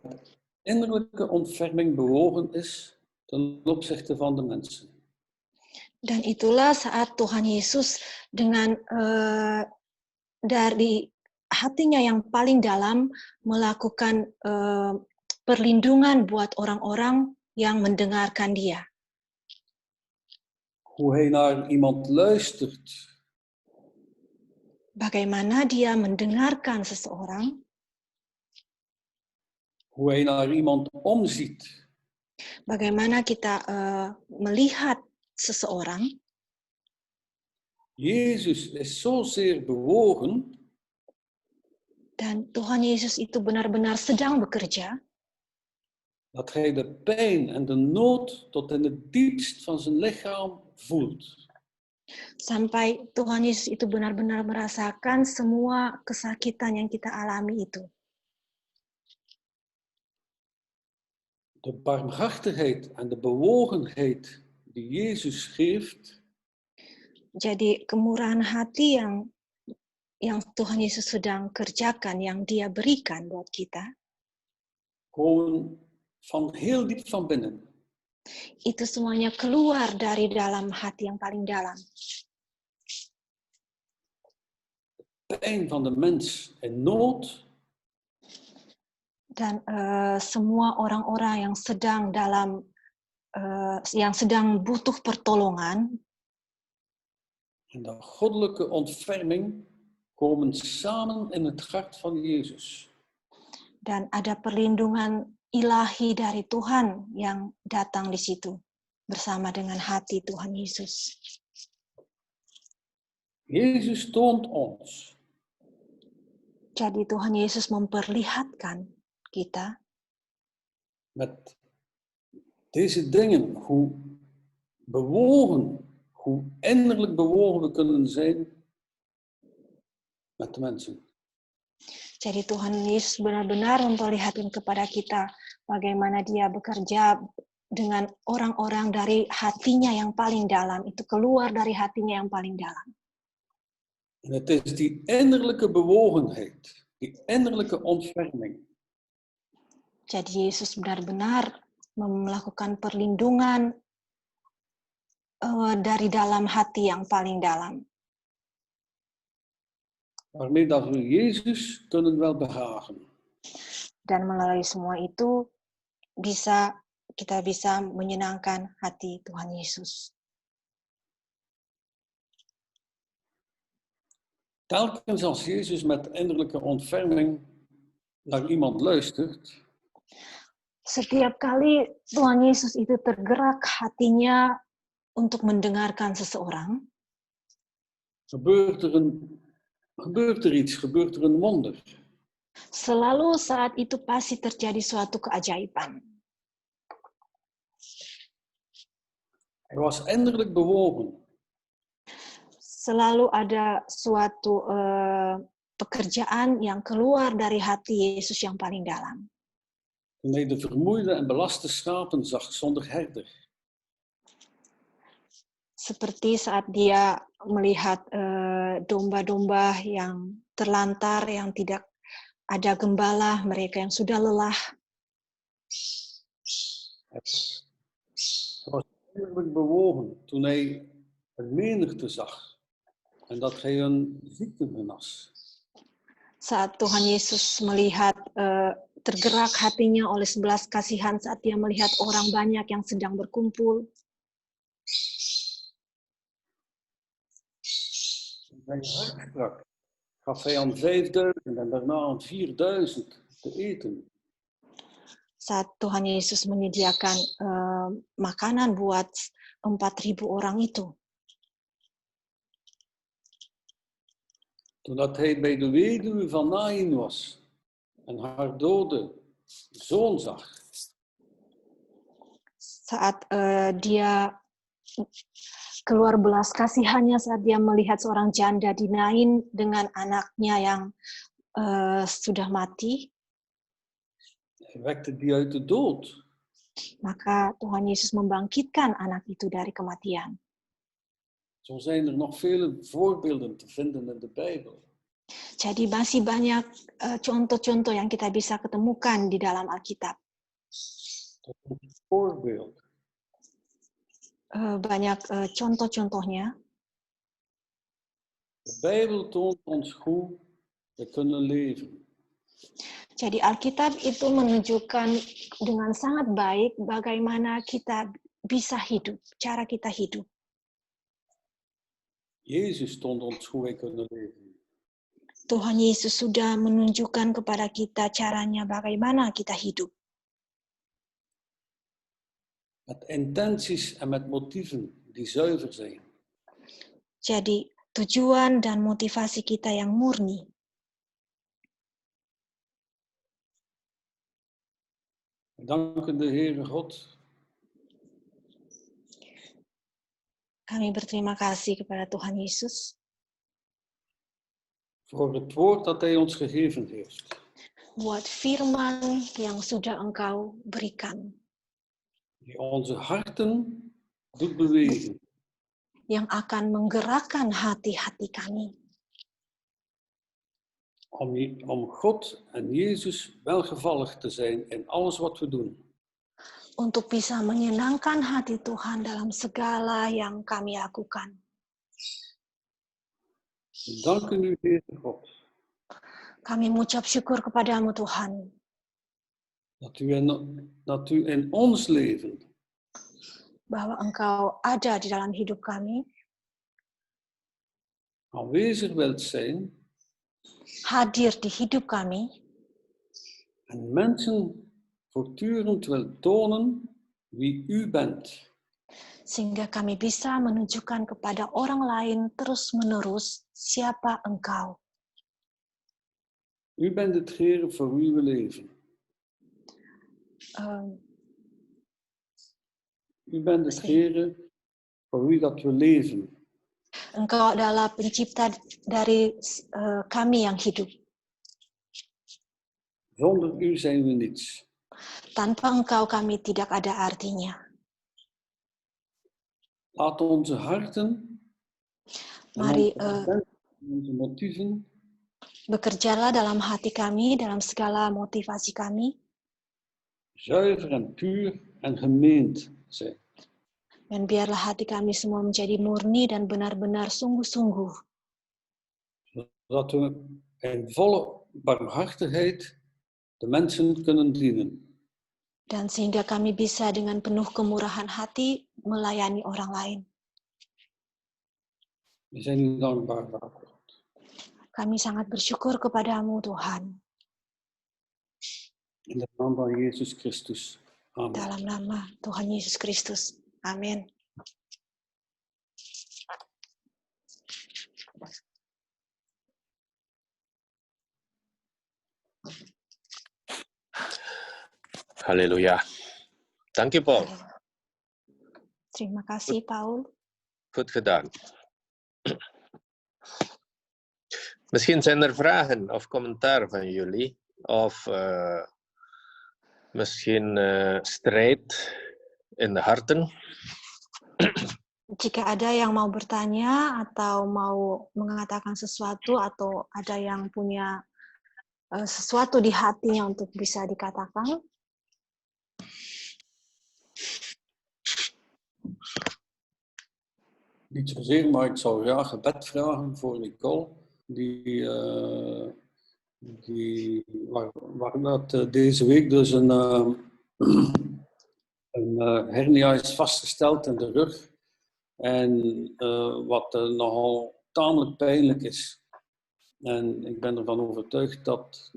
innerlijke ontferming bewogen is ten opzichte van de mensen. Dan itulah saat Tuhan Yesus dengan dari hatinya yang paling dalam melakukan perlindungan buat orang-orang yang mendengarkan dia. Hoe hij naar iemand luistert. Bagaimana dia mendengarkan seseorang. Hoe hij naar iemand omziet. Bagaimana kita melihat seseorang. Jezus is zozeer bewogen. Dan Tuhan Yesus itu benar-benar sedang bekerja. Dat hij de pijn en de nood tot in het diepst van zijn lichaam voelt. Sampai Tuhan Yesus itu benar-benar merasakan semua kesakitan yang kita alami itu. De barmhartigheid en de bewogenheid die Jezus geeft. Jadi kemurahan hati yang Tuhan Yesus sedang kerjakan, yang Dia berikan buat kita. Gewoon van heel diep van binnen. Itu semuanya keluar dari dalam hati yang paling dalam. Pijn van de mens in nood. Dan semua orang-orang yang sedang yang sedang butuh pertolongan. En de goddelijke ontferming komen samen in het hart van Jezus. Dan ada perlindungan ilahi dari Tuhan yang datang di situ bersama dengan hati Tuhan Yesus. Jezus toont ons. Jadi Tuhan Yesus memperlihatkan kita Met deze dingen, hoe bewogen, hoe innerlijk bewogen we kunnen zijn met de mensen. Jadi Tuhan Yesus benar-benar memperlihatkan kepada kita bagaimana Dia bekerja dengan orang-orang dari hatinya yang paling dalam, itu keluar dari hatinya yang paling dalam. En het is die innerlijke bewogenheid, die innerlijke ontferming. Jadi Yesus benar-benar melakukan perlindungan dari dalam hati yang paling dalam. Waarmee dat we Jezus kunnen welbehagen. Dan melalui semua itu kita bisa menyenangkan hati Tuhan Yesus. Telkens als Jezus met innerlijke ontferming naar iemand luistert. Setiap kali Tuhan Yesus itu tergerak hatinya untuk mendengarkan seseorang. Gebeurt er iets, gebeurt er een wonder. Selalu saat itu pasti terjadi suatu keajaiban. Hij was innerlijk bewogen. Selalu ada suatu pekerjaan yang keluar dari hati Yesus yang paling dalam. Toen hij de vermoeide en belaste schapen zag zonder herder. Seperti saat dia melihat domba-domba yang terlantar, yang tidak ada gembala, mereka yang sudah lelah. Hij was innerlijk bewogen toen hij een menigte zag en dat hij hun ziekte genas. Saat Tuhan Yesus melihat, tergerak hatinya oleh 11 kasihan saat dia melihat orang banyak yang sedang berkumpul. Zijn hart sprak, gaf hij aan 5000 en daarna aan 4000 te eten. Saat Tuhan Yesus menyediakan makanan buat 4.000 orang itu. Toen hij bij de weduwe van Naïn was en haar dode zoon zag. Saat dia keluar belas kasihannya saat dia melihat seorang janda di Nain dengan anaknya yang sudah mati. Hij wekte die uit de dood. Maka Tuhan Yesus membangkitkan anak itu dari kematian. Zo zijn er nog vele voorbeelden te vinden in de Bijbel. Jadi masih banyak contoh-contoh yang kita bisa ketemukan di dalam Alkitab. Voorbeeld. Banyak contoh-contohnya. De Bijbel toont ons hoe we kunnen leven. Jadi Alkitab itu menunjukkan dengan sangat baik bagaimana kita bisa hidup, cara kita hidup. Jezus toont ons hoe wij kunnen leven. Tuhan Yesus sudah menunjukkan kepada kita caranya bagaimana kita hidup. Met intenties en met motieven die zuiver zijn. Jadi tujuan dan motivasi kita yang murni. We danken de Heere God Kami berterima kasih kepada Tuhan Yesus voor het woord dat Hij ons gegeven heeft. buat firman yang sudah Engkau berikan, Die onze harten doet bewegen. yang akan menggerakkan hati-hati kami Om God en Jezus welgevallig te zijn in alles wat we doen. untuk bisa menyenangkan hati Tuhan dalam segala yang kami lakukan. We danken u, Heere God, Kami mengucap syukur kepadamu Tuhan, dat u in ons leven bahwa Engkau ada di dalam hidup kami, aanwezig wilt zijn hadir di hidup kami, en mensen voortdurend wilt tonen wie u bent. sehingga kami bisa menunjukkan kepada orang lain terus-menerus siapa Engkau. U bent het Heere voor wie we leven. U bent het Heere voor wie dat we leven. Engkau adalah pencipta dari kami yang hidup. Zonder u zijn we niets. Tanpa Engkau kami tidak ada artinya. Laat onze harten Mari onze motieven bekerjalah dalam hati kami, dalam segala motivasi kami, zuiver en puur en gemeend zijn. dan biarlah hati kami semua menjadi murni dan benar-benar sungguh-sungguh, Zodat we in volle barmhartigheid de mensen kunnen dienen. dan sehingga kami bisa dengan penuh kemurahan hati melayani orang lain. We zijn u dankbaar daarvoor. Kami sangat bersyukur kepadamu Tuhan. In de naam van Jezus Christus. Amen. Dalam nama Tuhan Yesus Kristus. Amin. Halleluja. Dank je, Paul. Terima kasih, Paul. Goed gedaan. Misschien zijn er vragen of commentaar van jullie. Of misschien strijd in de harten. Jika ada yang mau bertanya atau mau mengatakan sesuatu atau ada yang punya sesuatu di hatinya untuk bisa dikatakan. Niet zozeer, maar ik zou graag gebed vragen voor Nicole. Waar dat deze week dus een hernia is vastgesteld in de rug. En wat nogal tamelijk pijnlijk is. En ik ben ervan overtuigd dat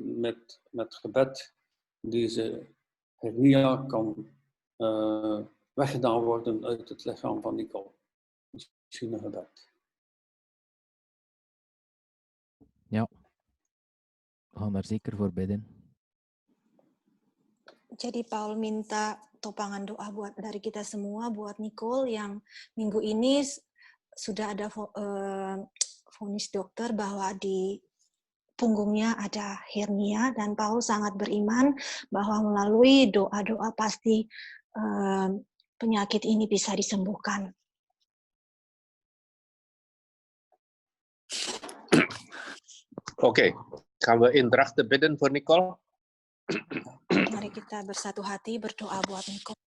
met gebed deze hernia kan weggedaan worden uit het lichaam van Nicole. Misschien een gebed. Ja, we gaan daar zeker voor bidden. Jadi Paul minta topangan doa dari kita semua buat Nicole yang minggu ini sudah ada vonis dokter bahwa di punggungnya ada hernia, dan Paul sangat beriman bahwa melalui doa-doa pasti penyakit ini bisa disembuhkan. Oké, gaan we in drachten bidden voor Nicole? Mari kita bersatu hati berdoa buat Nicole.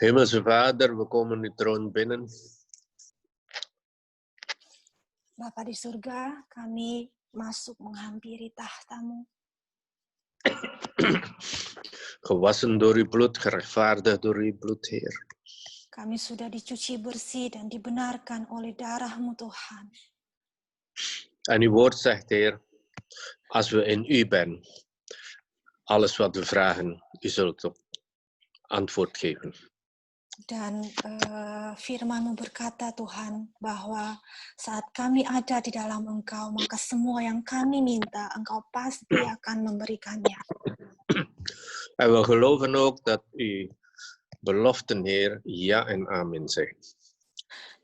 Hemelse Vader, we komen uw troon binnen. Bapa di surga, kami masuk menghampiri tahta-Mu. Gewassen door uw bloed, gerechtvaardigd door uw bloed, Heer. Kami sudah dicuci bersih dan dibenarkan oleh darah-Mu, Tuhan. En uw woord zegt, Heer, als we in u zijn, alles wat we vragen, u zult ook antwoord geven. Dan firman-Mu berkata, Tuhan, bahwa saat kami ada di dalam Engkau, maka semua yang kami minta, Engkau pasti akan memberikannya. En we geloven ook dat uw beloften, Heer, ja en amen zijn.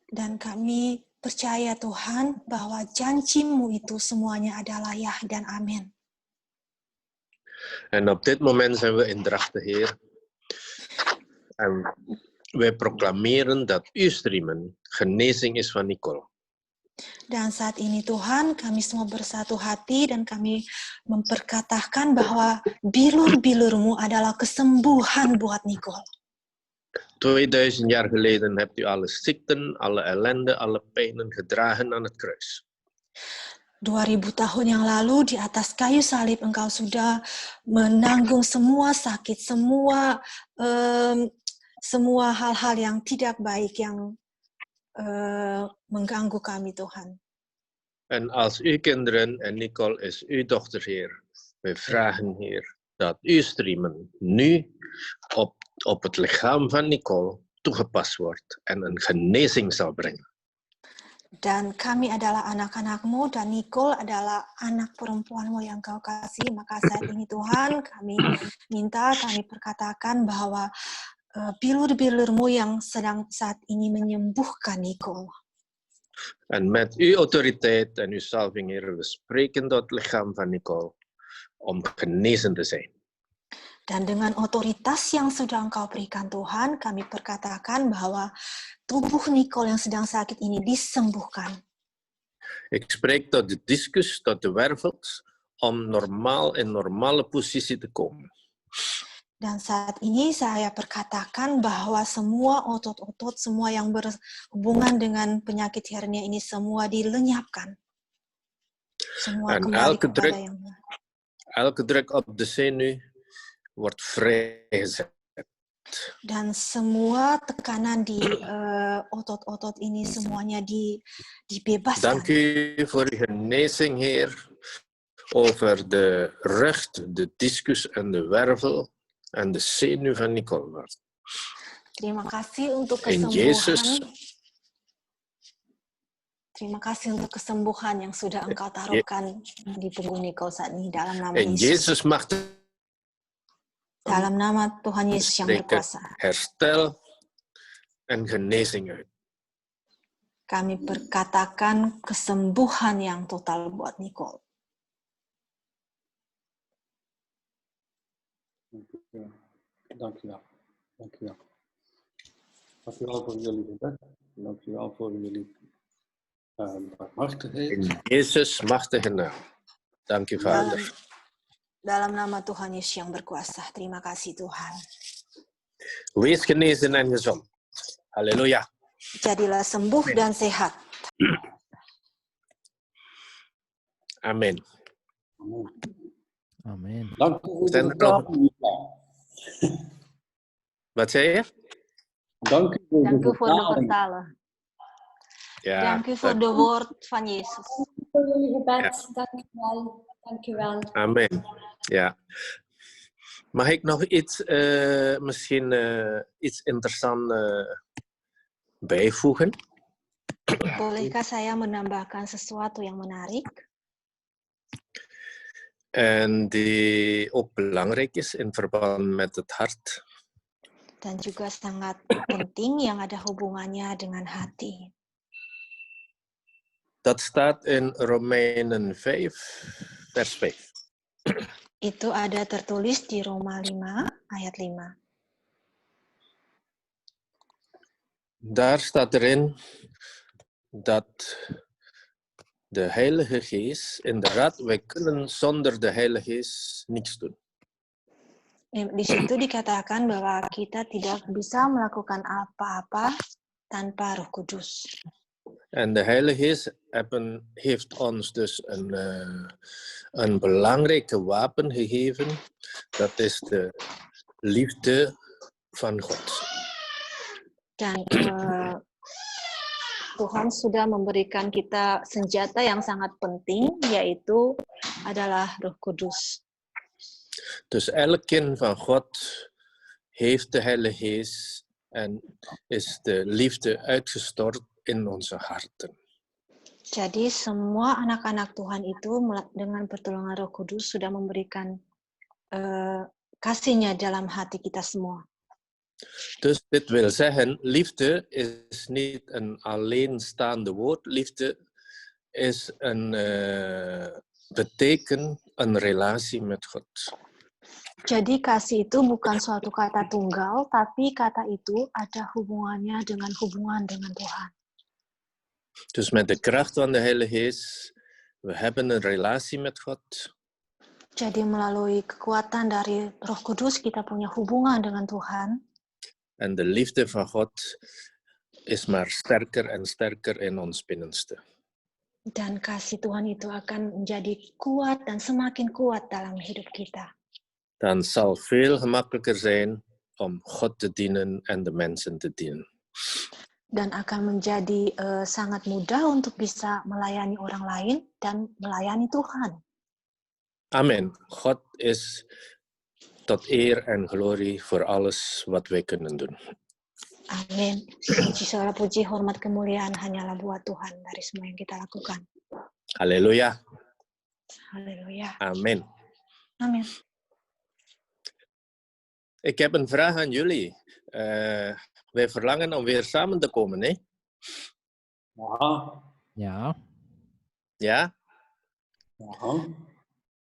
Dan kami percaya, Tuhan, bahwa janji-Mu itu semuanya adalah ya dan amin. En op dit moment zijn we in drachten, Heer. En wij proclameren dat uw streamen genezing is van Nicole. Dan saat ini Tuhan, kami semua bersatu hati dan kami memperkatakan bahwa bilur-bilur-Mu adalah kesembuhan buat Nicole. 2000 jaar geleden hebt u alle ziekten, alle ellende, alle pijnen gedragen aan het kruis. 2000 tahun yang lalu di atas kayu salib Engkau sudah menanggung semua sakit, semua hal-hal yang tidak baik yang mengganggu kami, Tuhan. En als uw kinderen, en Nicole is uw dochter, Heer, wij vragen, Heer, dat uw streamen nu op het lichaam van Nicole toegepast wordt en een genezing zal brengen. Dan kami adalah anak-anak-Mu, dan Nicole adalah anak perempuan-Mu yang Kau kasih. Maka saat ini Tuhan, kami minta, kami perkatakan bahwa bilur-bilur-Mu yang sedang saat ini menyembuhkan Nicole. En met uw autoriteit en uw salving, Heer, we spreken tot het lichaam van Nicole om genezen te zijn. Dan dengan otoritas yang sudah Engkau berikan Tuhan, kami perkatakan bahwa tubuh Nicole yang sedang sakit ini disembuhkan. Ik spreek tot de discus, tot de wervels, om normaal in normale positie te komen. Dan saat ini saya perkatakan bahwa semua otot-otot, semua yang berhubungan dengan penyakit hernia ini semua dilenyapkan. Semua En kembali kepada yang benar. elke druk op de zenuw wordt vrijgezet. Dan semua tekanan di otot-otot ini semuanya dibebaskan. Dank u voor uw genezing, Heer, over de rug, de discus en de wervel en de zenuw van Nicole. Terima kasih untuk In kesembuhan. Jezus. Terima kasih untuk kesembuhan yang sudah Engkau taruhkan di punggung Nicole saat ini dalam nama In Yesus. Jezus mag Dalam nama Tuhan Yesus yang berkuasa. herstel en genezing uit. Kami berkatakan kesembuhan yang total buat Nicole. Dank u wel. Dank u wel. Dank u wel voor jullie gebed. Dank u wel voor jullie barmhartigheid. In Jezus machtige naam. Dank u, Vader. Dalam nama Tuhan Yesus yang berkuasa. Terima kasih Tuhan. Wees genezen en gezond. Halleluja. Jadilah sembuh dan sehat. Amen. Amen. Dank u voor Zijn de er nog- vertaling. Wat zei je? Dank u voor Dank de u voor de vertaling. vertalen. Ja, Dank u voor de woord van Yesus. Voor jullie gebed. Dank u wel. Dank u wel. amen. Ja. Mag ik nog iets, misschien iets interessants bijvoegen? Bolehkah saya menambahkan sesuatu yang menarik? En die ook belangrijk is in verband met het hart. Dan juga sangat penting yang ada hubungannya dengan hati. Dat staat in Romeinen 5, vers 5. Itu ada tertulis di Roma 5 ayat 5. Daar staat erin dat de Heilige Geest, inderdaad, wij kunnen zonder de Heilige Geest niets doen. Di situ dikatakan bahwa kita tidak bisa melakukan apa-apa tanpa Roh Kudus. En de Heilige Geest heeft ons dus een belangrijke wapen gegeven. Dat is de liefde van God. Dan Tuhan sudah memberikan kita senjata yang sangat penting, yaitu adalah Roh Kudus. Dus elk kind van God heeft de Heilige Geest en is de liefde uitgestort in onze harten. Jadi semua anak-anak Tuhan itu dengan pertolongan Roh Kudus sudah memberikan kasihnya dalam hati kita semua. Dus dit wil zeggen, liefde is niet een alleenstaande woord. Liefde is betekent een relatie met God. Jadi kasih itu bukan suatu kata tunggal, tapi kata itu ada hubungannya dengan hubungan dengan Tuhan. Dus met de kracht van de Heilige Geest, we hebben een relatie met God. Jadi melalui kekuatan dari Roh Kudus kita punya hubungan dengan Tuhan. En de liefde van God is maar sterker en sterker in ons binnenste. Dan kasih Tuhan itu akan menjadi kuat dan semakin kuat dalam hidup kita. Dan zal veel gemakkelijker zijn om God te dienen en de mensen te dienen. Dan akan menjadi sangat mudah untuk bisa melayani orang lain dan melayani Tuhan. Amen. God is tot eer en glorie voor alles wat wij kunnen doen. Amin. Puji segala puji, hormat, kemuliaan hanyalah buat Tuhan dari semua yang kita lakukan. Halleluja. Halleluja. Amen. Amin. Ik heb een vraag aan jullie. Wij verlangen om weer samen te komen, hè? Ja. Ja. Ja? Ja.